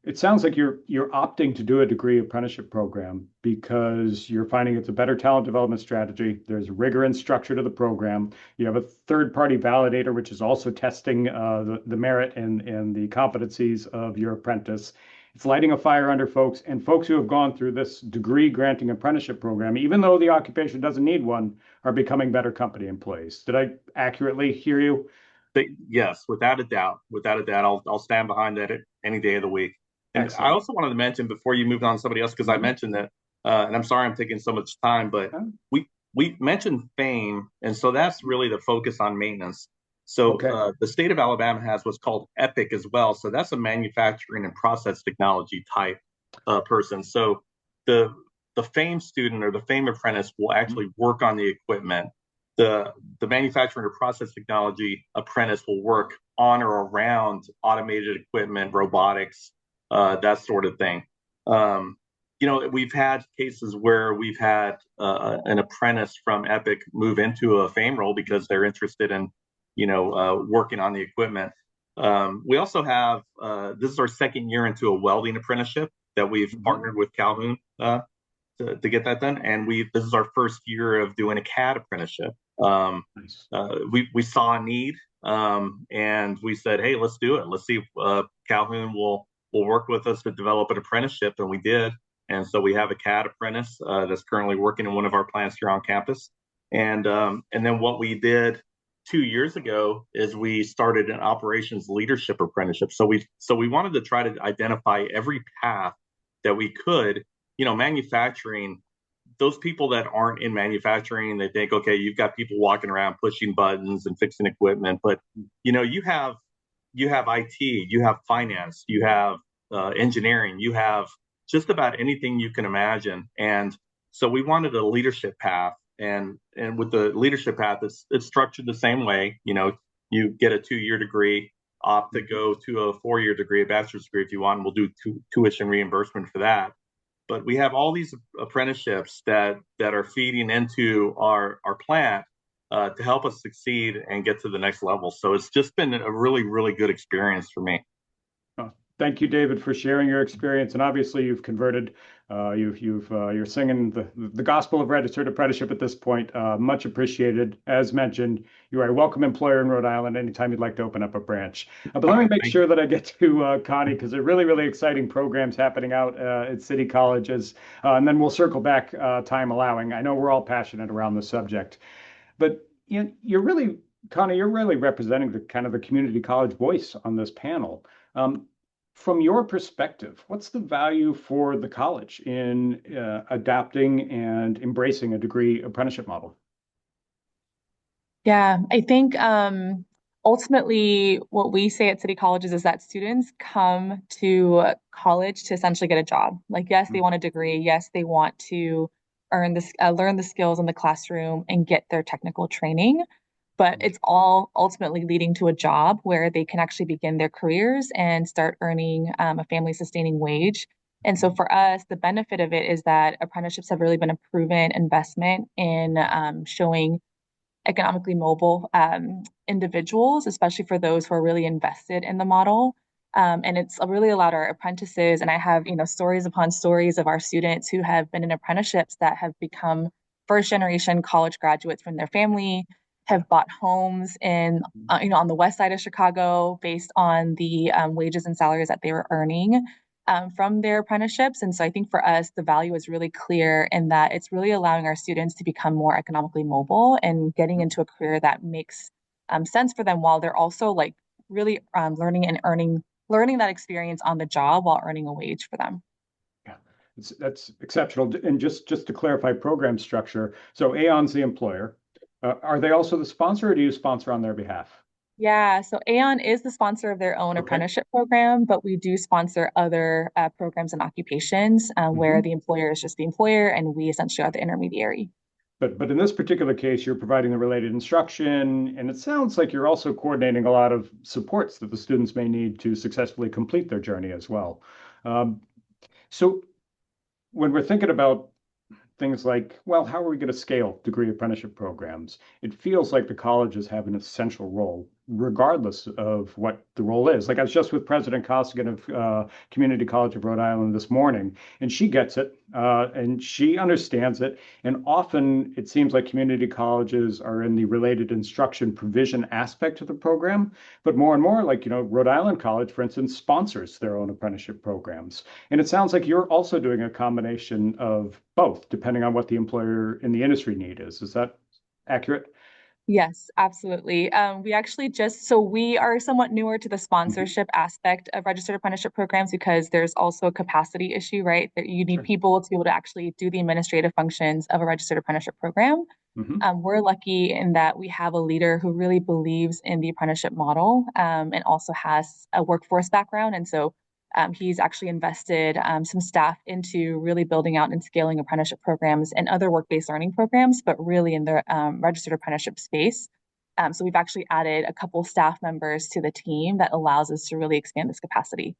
It sounds like you're opting to do a degree apprenticeship program because you're finding it's a better talent development strategy. There's rigor and structure to the program. You have a third-party validator, which is also testing the merit and the competencies of your apprentice. It's lighting a fire under folks, and folks who have gone through this degree granting apprenticeship program, even though the occupation doesn't need one, are becoming better company employees. Did I accurately hear you? Yes, without a doubt. I'll stand behind that any day of the week. And Excellent. I also wanted to mention, before you moved on to somebody else, because I mentioned that, and I'm sorry I'm taking so much time, but we mentioned FAME, and so that's really the focus on maintenance. So the state of Alabama has what's called EPIC as well. So that's a manufacturing and process technology type person. So the FAME student or the FAME apprentice will actually work on the equipment. The manufacturing or process technology apprentice will work on or around automated equipment, robotics, that sort of thing. We've had cases where we've had an apprentice from EPIC move into a FAME role because they're interested in, working on the equipment. We also have, this is our second year into a welding apprenticeship that we've partnered with Calhoun to get that done. And this is our first year of doing a CAD apprenticeship. Nice. We saw a need, and we said, hey, let's do it. Let's see if Calhoun will work with us to develop an apprenticeship, and we did. And so we have a CAD apprentice that's currently working in one of our plants here on campus. And then what we did 2 years ago is we started an operations leadership apprenticeship. So we wanted to try to identify every path that we could. Manufacturing, those people that aren't in manufacturing, they think, okay, you've got people walking around pushing buttons and fixing equipment, but you have IT, you have finance, you have engineering, you have just about anything you can imagine. And so we wanted a leadership path, and with the leadership path, it's structured the same way. You get a 2-year degree, opt to go to a 4-year degree, a bachelor's degree if you want, and we'll do tuition reimbursement for that. But we have all these apprenticeships that are feeding into our plant to help us succeed and get to the next level. So it's just been a really, really good experience for me. Oh, thank you, David, for sharing your experience. And obviously, you've converted. You're singing the gospel of registered apprenticeship at this point. Much appreciated. As mentioned, you are a welcome employer in Rhode Island anytime you'd like to open up a branch. But let me make sure that I get to Connie, because there are really, really exciting programs happening out at City Colleges. And then we'll circle back, time allowing. I know we're all passionate around the subject. But you're really, Connie, you're really representing the kind of the community college voice on this panel. Um, from your perspective, what's the value for the college in adapting and embracing a degree apprenticeship model? Yeah, I think ultimately what we say at City Colleges is that students come to college to essentially get a job. Like, yes, they want a degree. Yes, they want to learn the skills in the classroom and get their technical training. But it's all ultimately leading to a job where they can actually begin their careers and start earning a family sustaining wage. And so for us, the benefit of it is that apprenticeships have really been a proven investment in showing economically mobile individuals, especially for those who are really invested in the model. And it's really allowed our apprentices, and I have, stories upon stories of our students who have been in apprenticeships that have become first generation college graduates from their family, have bought homes in, on the west side of Chicago based on the wages and salaries that they were earning from their apprenticeships. And so I think for us, the value is really clear in that it's really allowing our students to become more economically mobile and getting into a career that makes sense for them while they're also like really learning and learning that experience on the job while earning a wage for them. Yeah, that's exceptional. And just to clarify program structure, so Aon's the employer. Are they also the sponsor, or do you sponsor on their behalf? Yeah, so Aon is the sponsor of their own Okay. apprenticeship program, but we do sponsor other programs and occupations where the employer is just the employer and we essentially are the intermediary. But in this particular case, you're providing the related instruction, and it sounds like you're also coordinating a lot of supports that the students may need to successfully complete their journey as well. Um, so when we're thinking about things like, well, how are we going to scale degree apprenticeship programs? It feels like the colleges have an essential role, regardless of what the role is. Like I was just with President Costigan of Community College of Rhode Island this morning, and she gets it, and she understands it. And often it seems like community colleges are in the related instruction provision aspect of the program, but more and more, like, Rhode Island College, for instance, sponsors their own apprenticeship programs. And it sounds like you're also doing a combination of both, depending on what the employer in the industry need is. Is that accurate? Yes, absolutely. We are somewhat newer to the Mhm. sponsorship aspect of registered apprenticeship programs because there's also a capacity issue, right? That you need Sure. people to be able to actually do the administrative functions of a registered apprenticeship program. Hmm. We're lucky in that we have a leader who really believes in the apprenticeship model and also has a workforce background. And so he's actually invested some staff into really building out and scaling apprenticeship programs and other work-based learning programs, but really in the registered apprenticeship space. So we've actually added a couple staff members to the team that allows us to really expand this capacity.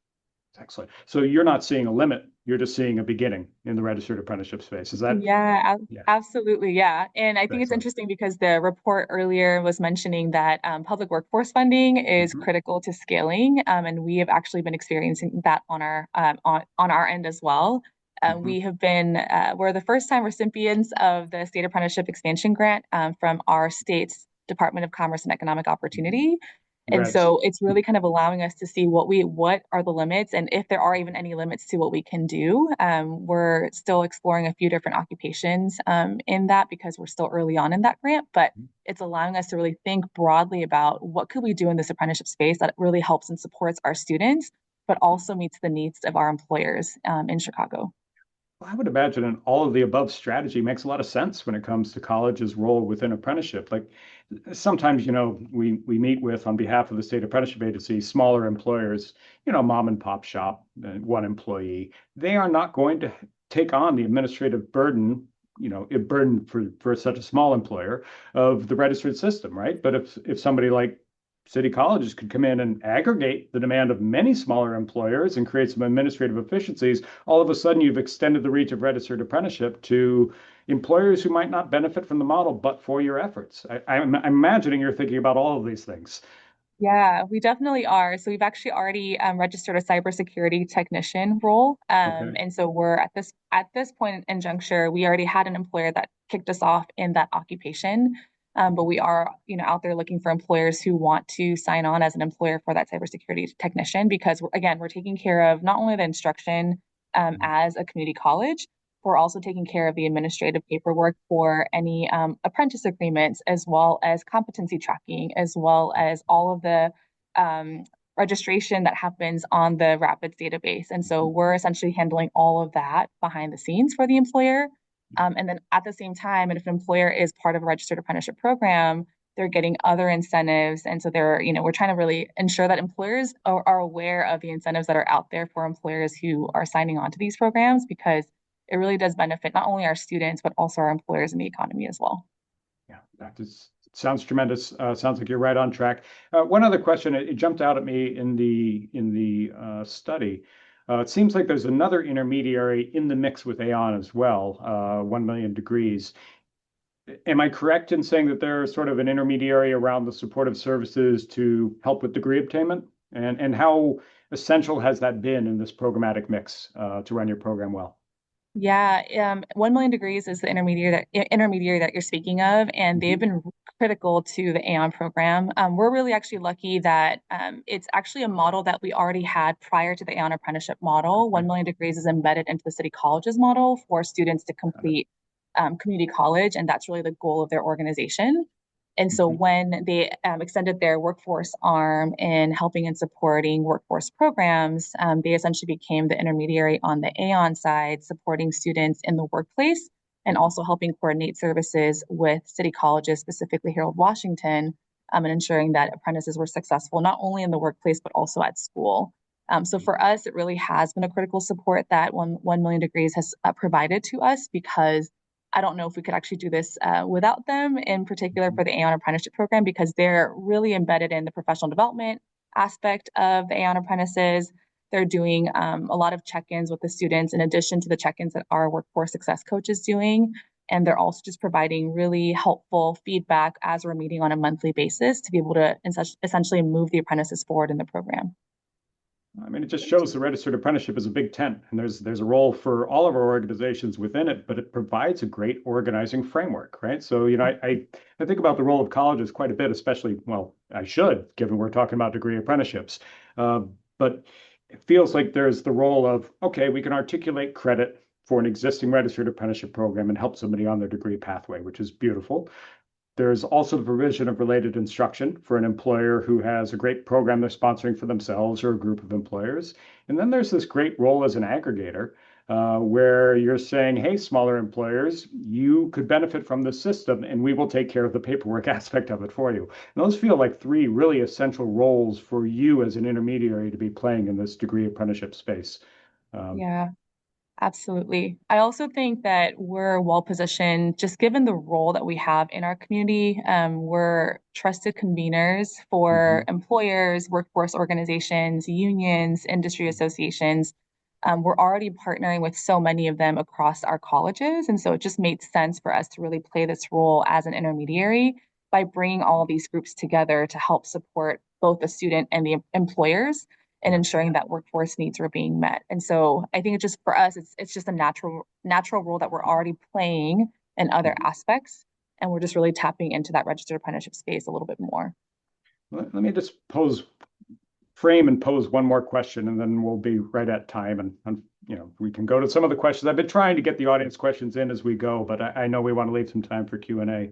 Excellent. So you're not seeing a limit, you're just seeing a beginning in the registered apprenticeship space. Is that? Yeah, Yeah, absolutely. Yeah. And I think it's excellent. interesting because the report earlier was mentioning that public workforce funding is Hmm. critical to scaling. And we have actually been experiencing that on our end as well. Hmm. We're the first time recipients of the State Apprenticeship Expansion Grant from our state's Department of Commerce and Economic Hmm. Opportunity. And Right. so it's really kind of allowing us to see what are the limits, and if there are even any limits to what we can do. We're still exploring a few different occupations in that because we're still early on in that grant, but it's allowing us to really think broadly about what could we do in this apprenticeship space that really helps and supports our students, but also meets the needs of our employers in Chicago. Well, I would imagine an all of the above strategy makes a lot of sense when it comes to college's role within apprenticeship. Like sometimes, we meet with, on behalf of the state apprenticeship agency, smaller employers, mom and pop shop, one employee. They are not going to take on the administrative burden, a burden for such a small employer of the registered system, right? But if somebody like city colleges could come in and aggregate the demand of many smaller employers and create some administrative efficiencies, all of a sudden you've extended the reach of registered apprenticeship to employers who might not benefit from the model, but for your efforts. I'm imagining you're thinking about all of these things. Yeah, we definitely are. So we've actually already registered a cybersecurity technician role, Okay. and so we're at this point in juncture. We already had an employer that kicked us off in that occupation, but we are, out there looking for employers who want to sign on as an employer for that cybersecurity technician because we're taking care of not only the instruction as a community college, we're also taking care of the administrative paperwork for any apprentice agreements, as well as competency tracking, as well as all of the um, registration that happens on the Rapids database. And so we're essentially handling all of that behind the scenes for the employer. And then at the same time, and if an employer is part of a registered apprenticeship program, they're getting other incentives. And so we're trying to really ensure that employers are aware of the incentives that are out there for employers who are signing on to these programs because it really does benefit not only our students, but also our employers and the economy as well. Yeah, sounds tremendous. Sounds like you're right on track. One other question, it jumped out at me in the study. It seems like there's another intermediary in the mix with Aon as well, 1 million degrees. Am I correct in saying that they're sort of an intermediary around the supportive services to help with degree obtainment? And how essential has that been in this programmatic mix to run your program well? Yeah, 1 million degrees is the intermediary that you're speaking of, and they've Mhm. been critical to the Aon program. We're really actually lucky that it's actually a model that we already had prior to the Aon apprenticeship model. 1 Okay, million degrees is embedded into the city colleges model for students to got it. complete community college, and that's really the goal of their organization. And so Mhm. when they extended their workforce arm in helping and supporting workforce programs, they essentially became the intermediary on the Aon side, supporting students in the workplace and also helping coordinate services with city colleges, specifically Harold Washington, and ensuring that apprentices were successful not only in the workplace, but also at school. So for us, it really has been a critical support that 1 million degrees has provided to us because I don't know if we could actually do this without them, in particular Mhm. for the Aon apprenticeship program, because they're really embedded in the professional development aspect of the Aon apprentices. They're doing a lot of check-ins with the students in addition to the check-ins that our workforce success coach is doing. And they're also just providing really helpful feedback as we're meeting on a monthly basis to be able to essentially move the apprentices forward in the program. I mean, it just shows the registered apprenticeship is a big tent, and there's a role for all of our organizations within it, but it provides a great organizing framework, right? So, I think about the role of colleges quite a bit, especially, well, I should, given we're talking about degree apprenticeships. Uh, but it feels like there's the role of, okay, we can articulate credit for an existing registered apprenticeship program and help somebody on their degree pathway, which is beautiful. There's also the provision of related instruction for an employer who has a great program they're sponsoring for themselves or a group of employers. And then there's this great role as an aggregator where you're saying, hey, smaller employers, you could benefit from this system and we will take care of the paperwork aspect of it for you. And those feel like three really essential roles for you as an intermediary to be playing in this degree apprenticeship space. Um, Yeah. Absolutely. I also think that we're well positioned, just given the role that we have in our community. We're trusted conveners for mhm. employers, workforce organizations, unions, industry associations. We're already partnering with so many of them across our colleges. And so it just made sense for us to really play this role as an intermediary by bringing all of these groups together to help support both the student and the employers and Yeah. ensuring that workforce needs are being met. And so I think it's just for us, it's just a natural role that we're already playing in other Mhm. aspects. And we're just really tapping into that registered apprenticeship space a little bit more. Let me just frame and pose one more question, and then we'll be right at time. And we can go to some of the questions. I've been trying to get the audience questions in as we go, but I know we want to leave some time for Q&A.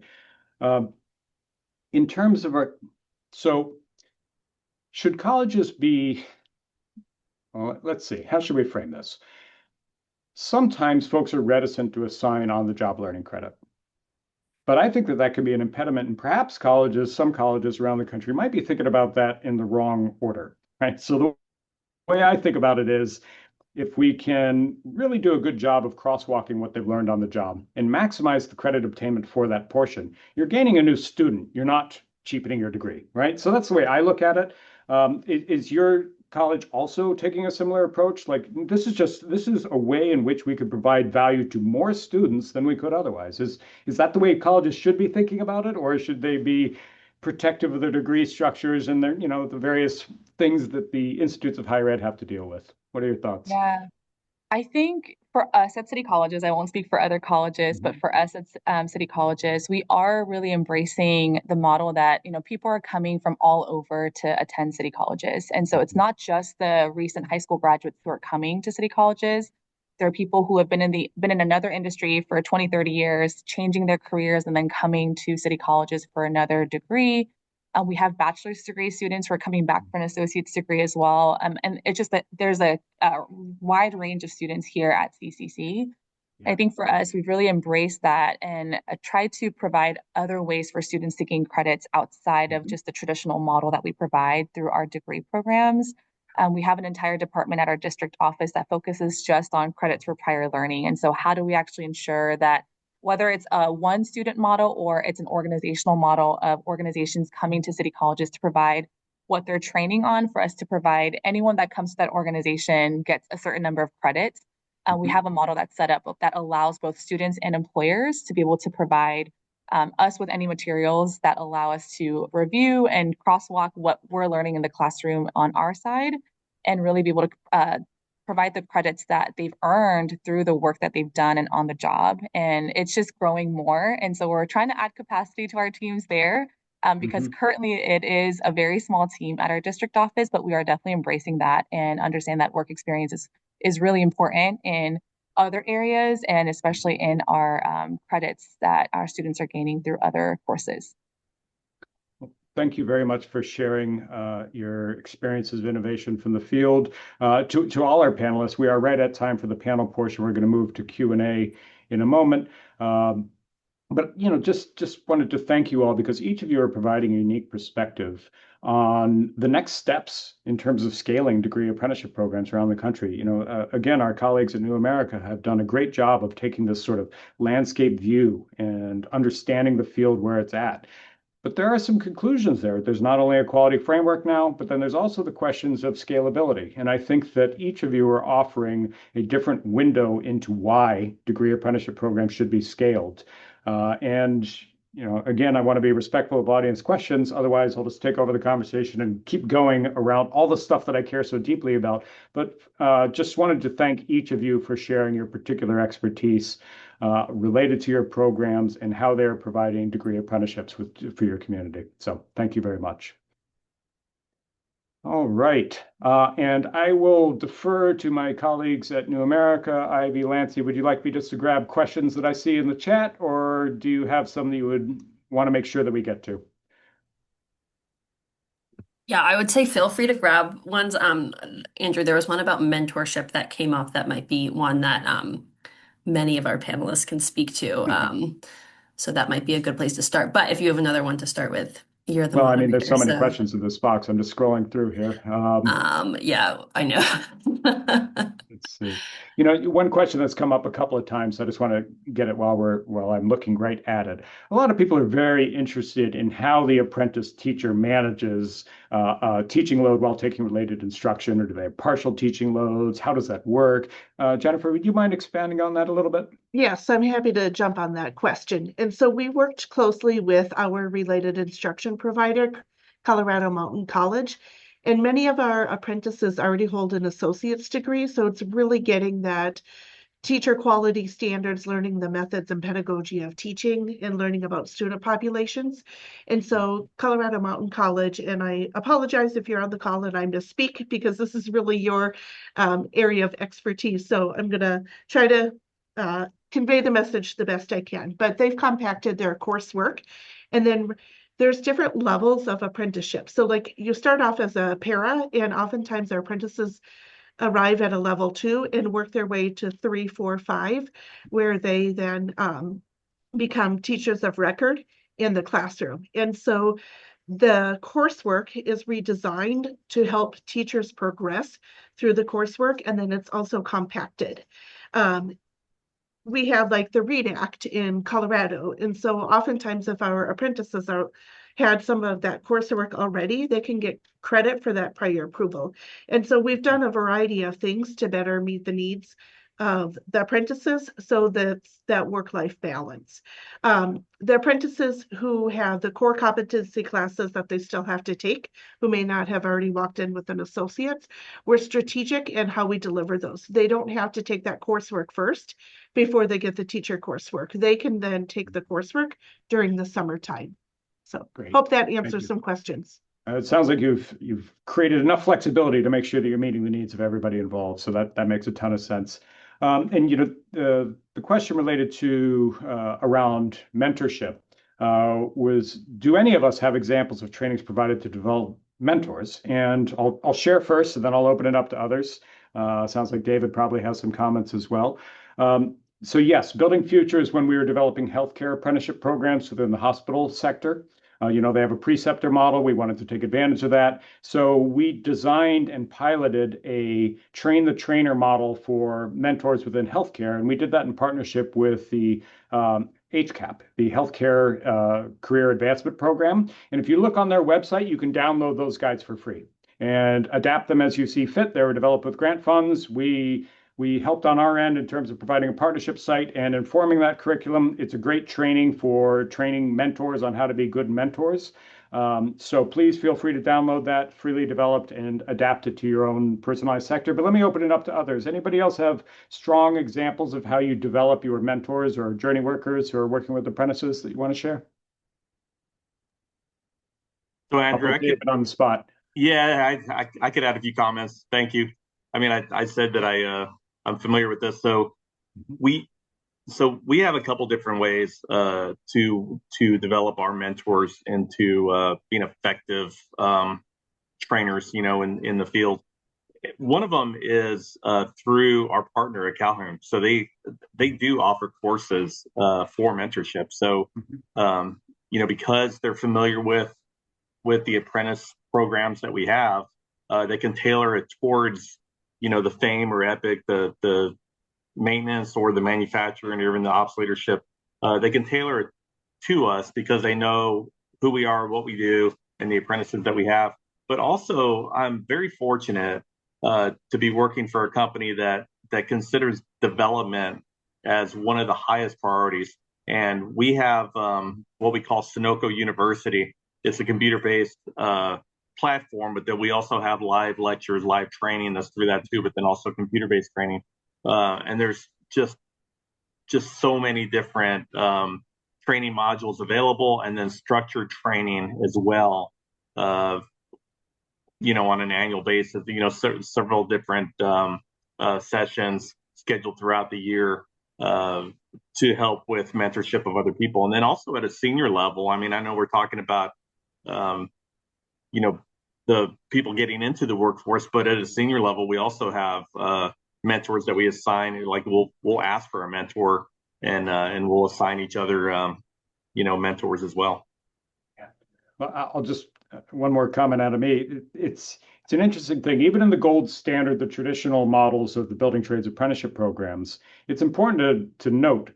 In terms of so should colleges be, well, let's see, how should we frame this? Sometimes folks are reticent to assign on-the-job learning credit. But I think that that could be an impediment, and perhaps some colleges around the country might be thinking about that in the wrong order, right? So the way I think about it is if we can really do a good job of crosswalking what they've learned on the job and maximize the credit obtainment for that portion, you're gaining a new student. You're not cheapening your degree, right? So that's the way I look at it. Is your college also taking a similar approach? Like this is a way in which we could provide value to more students than we could otherwise. Is that the way colleges should be thinking about it, or should they be protective of their degree structures and their, the various things that the institutes of higher ed have to deal with? What are your thoughts? Yeah. I think for us at city colleges, I won't speak for other colleges, but Mhm. for us at city colleges, we are really embracing the model that, people are coming from all over to attend city colleges. And so it's not just the recent high school graduates who are coming to city colleges. There are people who have been in another industry for 20, 30 years, changing their careers and then coming to city colleges for another degree. We have bachelor's degree students who are coming back for an associate's degree as well. And it's just that there's a wide range of students here at CCC. I Yeah. think for us, we've really embraced that and tried to provide other ways for students to gain credits outside of Mhm. just the traditional model that we provide through our degree programs. We have an entire department at our district office that focuses just on credits for prior learning. And so, how do we actually ensure that whether it's a one student model or it's an organizational model of organizations coming to city colleges to provide what they're training on for us to provide anyone that comes to that organization gets a certain number of credits. We Mhm. have a model that's set up that allows both students and employers to be able to provide us with any materials that allow us to review and crosswalk what we're learning in the classroom on our side and really be able to provide the credits that they've earned through the work that they've done and on the job. And it's just growing more. And so we're trying to add capacity to our teams there because Mhm. currently it is a very small team at our district office, but we are definitely embracing that and understand that work experience is really important in other areas and especially in our credits that our students are gaining through other courses. Thank you very much for sharing your experiences of innovation from the field. To all our panelists, we are right at time for the panel portion. We're going to move to Q&A in a moment. But just wanted to thank you all because each of you are providing a unique perspective on the next steps in terms of scaling degree apprenticeship programs around the country. Again, our colleagues at New America have done a great job of taking this sort of landscape view and understanding the field where it's at. But there are some conclusions there. There's not only a quality framework now, but then there's also the questions of scalability. And I think that each of you are offering a different window into why degree apprenticeship programs should be scaled. Again, I want to be respectful of audience questions. Otherwise, I'll just take over the conversation and keep going around all the stuff that I care so deeply about. But just wanted to thank each of you for sharing your particular expertise related to your programs and how they're providing degree apprenticeships for your community. So thank you very much. All right. And I will defer to my colleagues at New America. Ivy, Lancy, would you like me just to grab questions that I see in the chat, or do you have some that you would want to make sure that we get to? Yeah, I would say feel free to grab ones. Andrew, there was one about mentorship that came up that might be one that many of our panelists can speak to. So that might be a good place to start. But if you have another one to start with, you're the Well, I mean, there's moderator. so many So questions in this box. I'm just scrolling through here. yeah, I know. Let's see. One question that's come up a couple of times, I just want to get it while I'm looking right at it. A lot of people are very interested in how the apprentice teacher manages teaching load while taking related instruction, or do they have partial teaching loads? How does that work? Jennifer, would you mind expanding on that a little bit? Yes, I'm happy to jump on that question. And so we worked closely with our related instruction provider, Colorado Mountain College, and many of our apprentices already hold an associate's degree. So it's really getting that teacher quality standards, learning the methods and pedagogy of teaching, and learning about student populations. And so Colorado Mountain College, and I apologize if you're on the call and I misspeak because this is really your area of expertise. So I'm going to try to convey the message the best I can, but they've compacted their coursework. And then there's different levels of apprenticeship. So like you start off as a para, and oftentimes our apprentices arrive at a level 2 and work their way to 3, 4, 5, where they then become teachers of record in the classroom. And so the coursework is redesigned to help teachers progress through the coursework, and then it's also compacted. We have like the READ Act in Colorado. And so oftentimes if our apprentices had some of that coursework already, they can get credit for that prior approval. And so we've done a variety of things to better meet the needs of the apprentices, so that work-life balance. The apprentices who have the core competency classes that they still have to take, who may not have already walked in with an associate's, we're strategic in how we deliver those. They don't have to take that coursework first before they get the teacher coursework. They can then take the coursework during the summertime. So Great. Hope that answers some questions. It sounds like you've created enough flexibility to make sure that you're meeting the needs of everybody involved. So that makes a ton of sense. And the question related to around mentorship was, do any of us have examples of trainings provided to develop mentors? And I'll share first, and then I'll open it up to others. Sounds like David probably has some comments as well. So yes, Building Future is when we were developing healthcare apprenticeship programs within the hospital sector. They have a preceptor model. We wanted to take advantage of that. So we designed and piloted a train the trainer model for mentors within healthcare. And we did that in partnership with the HCAP, the Healthcare Career Advancement Program. And if you look on their website, you can download those guides for free and adapt them as you see fit. They were developed with grant funds. We helped on our end in terms of providing a partnership site and informing that curriculum. It's a great training for training mentors on how to be good mentors. So please feel free to download that, freely developed, and adapt it to your own personalized sector. But let me open it up to others. Anybody else have strong examples of how you develop your mentors or journey workers who are working with apprentices that you want to share? So Andrew, I'll put David on the spot. Yeah, I could add a few comments. Thank you. I mean, I said that I'm familiar with this. So we have a couple different ways to develop our mentors into being effective trainers, in the field. One of them is through our partner at Calhoun. So they do offer courses for mentorship. So because they're familiar with the apprentice programs that we have, they can tailor it towards the FAME or EPIC, the maintenance or the manufacturer and even the ops leadership. They can tailor it to us because they know who we are, what we do, and the apprentices that we have. But also, I'm very fortunate to be working for a company that considers development as one of the highest priorities. And we have what we call Sunoco University. It's a computer-based platform, but then we also have live lectures, live training that's through that too, but then also computer-based training. And there's just so many different training modules available, and then structured training as well, on an annual basis, several different sessions scheduled throughout the year to help with mentorship of other people. And then also at a senior level, I mean, I know we're talking about the people getting into the workforce, but at a senior level, we also have mentors that we assign. Like we'll ask for a mentor, and we'll assign each other, mentors as well. Yeah. Well, I'll just one more comment out of me. It's an interesting thing. Even in the gold standard, the traditional models of the building trades apprenticeship programs, it's important to note,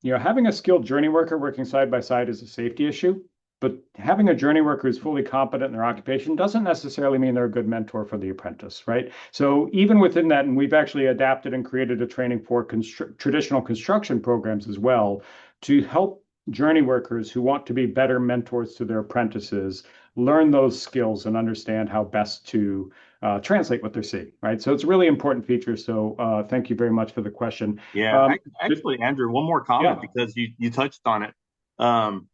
having a skilled journey worker working side by side is a safety issue. But having a journey worker who's fully competent in their occupation doesn't necessarily mean they're a good mentor for the apprentice, right? So even within that, and we've actually adapted and created a training for traditional construction programs as well to help journey workers who want to be better mentors to their apprentices learn those skills and understand how best to translate what they're seeing, right? So it's a really important feature. So thank you very much for the question. Yeah, But- actually, Andrew, one more comment yeah, because you touched on it. Um,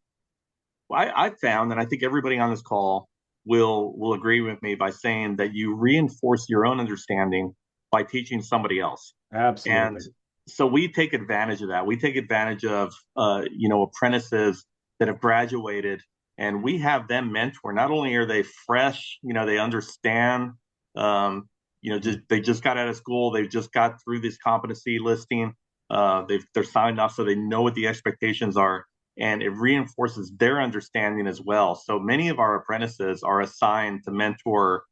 I found, and I think everybody on this call will agree with me by saying that you reinforce your own understanding by teaching somebody else. And absolutely. so we take advantage of that. We take advantage of apprentices that have graduated, and we have them mentor. Not only are they fresh, they understand. They just got out of school. They've just got through this competency listing. They're signed off, so they know what the expectations are, and it reinforces their understanding as well. So many of our apprentices are assigned to mentor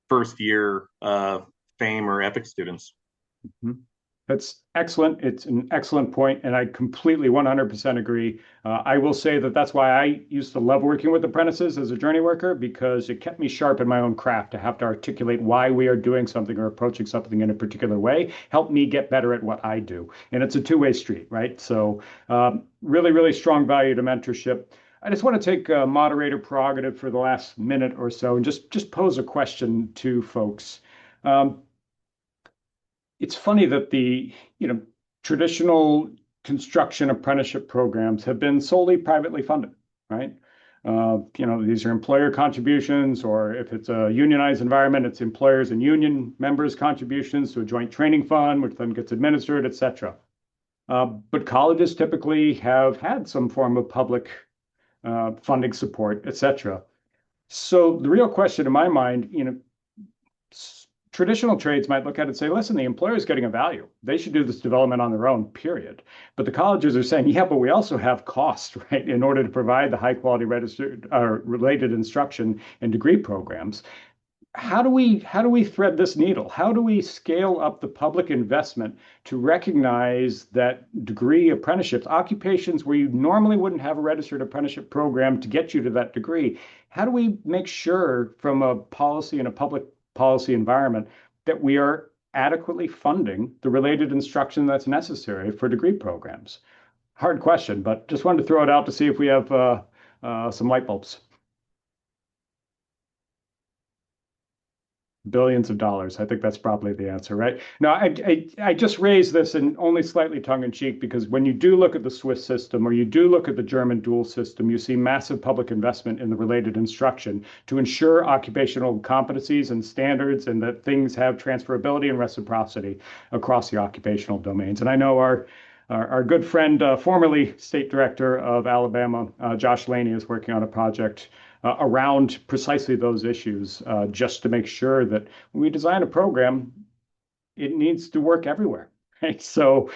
first year FAME or EPIC students. Mhm. That's excellent. It's an excellent point, and I completely 100% agree. I will say that that's why I used to love working with apprentices as a journey worker because it kept me sharp in my own craft to have to articulate why we are doing something or approaching something in a particular way, help me get better at what I do. And it's a two-way street, right? So really, really strong value to mentorship. I just want to take moderator prerogative for the last minute or so and just pose a question to folks. Um, it's funny that the traditional construction apprenticeship programs have been solely privately funded, right? These are employer contributions, or if it's a unionized environment, it's employers and union members' contributions to a joint training fund, which then gets administered, et cetera. But colleges typically have had some form of public funding support, et cetera. So the real question in my mind, traditional trades might look at it and say, listen, the employer is getting a value. They should do this development on their own, period. But the colleges are saying, yeah, but we also have cost, right, in order to provide the high quality registered related instruction and degree programs. How do we thread this needle? How do we scale up the public investment to recognize that degree apprenticeships, occupations where you normally wouldn't have a registered apprenticeship program to get you to that degree? How do we make sure from a policy and a public policy environment that we are adequately funding the related instruction that's necessary for degree programs? Hard question, but just wanted to throw it out to see if we have some light bulbs. Billions of dollars. I think that's probably the answer, right? Now, I just raised this and only slightly tongue in cheek because when you do look at the Swiss system or you do look at the German dual system, you see massive public investment in the related instruction to ensure occupational competencies and standards and that things have transferability and reciprocity across the occupational domains. And I know our good friend, formerly state director of Alabama, Josh Laney, is working on a project around precisely those issues, just to make sure that when we design a program, it needs to work everywhere. Right? So,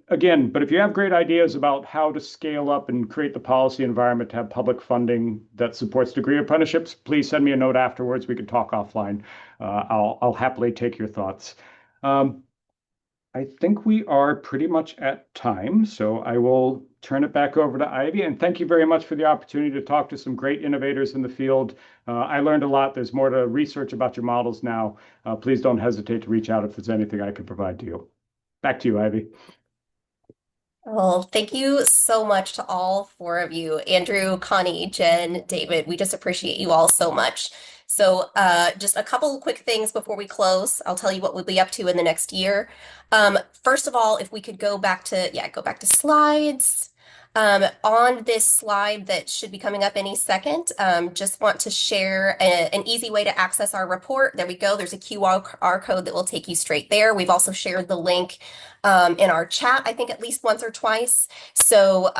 again, but if you have great ideas about how to scale up and create the policy environment to have public funding that supports degree apprenticeships, please send me a note afterwards. We can talk offline. I'll happily take your thoughts. I think we are pretty much at time, so I will turn it back over to Ivy. And thank you very much for the opportunity to talk to some great innovators in the field. I learned a lot. There's more to research about your models now. Please don't hesitate to reach out if there's anything I can provide to you. Back to you, Ivy. Well, thank you so much to all four of you, Andrew, Connie, Jen, David. We just appreciate you all so much. So just a couple quick things before we close. I'll tell you what we'll be up to in the next year. First of all, if we could go back to slides. On this slide that should be coming up any second, just want to share an easy way to access our report. There we go. There's a QR code that will take you straight there. We've also shared the link in our chat, I think at least once or twice. So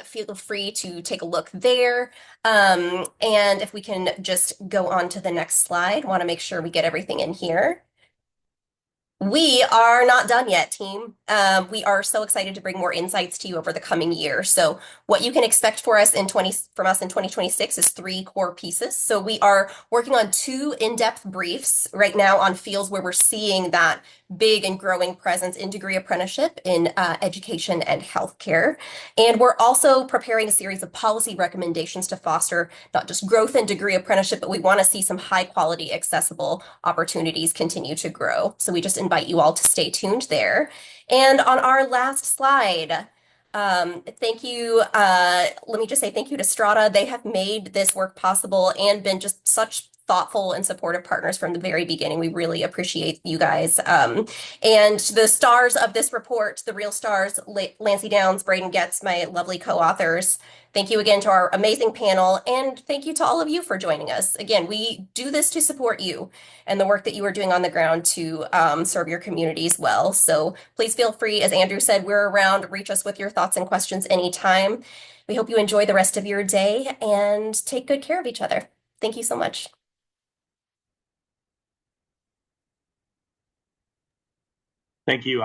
feel free to take a look there. And if we can just go on to the next slide, want to make sure we get everything in here. We are not done yet, team. We are so excited to bring more insights to you over the coming year. So what you can expect from us in 2026 is 3 core pieces. So we are working on 2 in-depth briefs right now on fields where we're seeing that big and growing presence in degree apprenticeship in education and healthcare. And we're also preparing a series of policy recommendations to foster not just growth in degree apprenticeship, but we want to see some high quality, accessible opportunities continue to grow. So we just invite you all to stay tuned there. And on our last slide, thank you. Let me just say thank you to Strata. They have made this work possible and been just such thoughtful and supportive partners from the very beginning. We really appreciate you guys. And the stars of this report, the real stars, Lancey Downs, Braden Getz, my lovely co-authors. Thank you again to our amazing panel, and thank you to all of you for joining us. Again, we do this to support you and the work that you are doing on the ground to serve your communities well. So please feel free, as Andrew said, we're around. Reach us with your thoughts and questions anytime. We hope you enjoy the rest of your day and take good care of each other. Thank you so much. Thank you.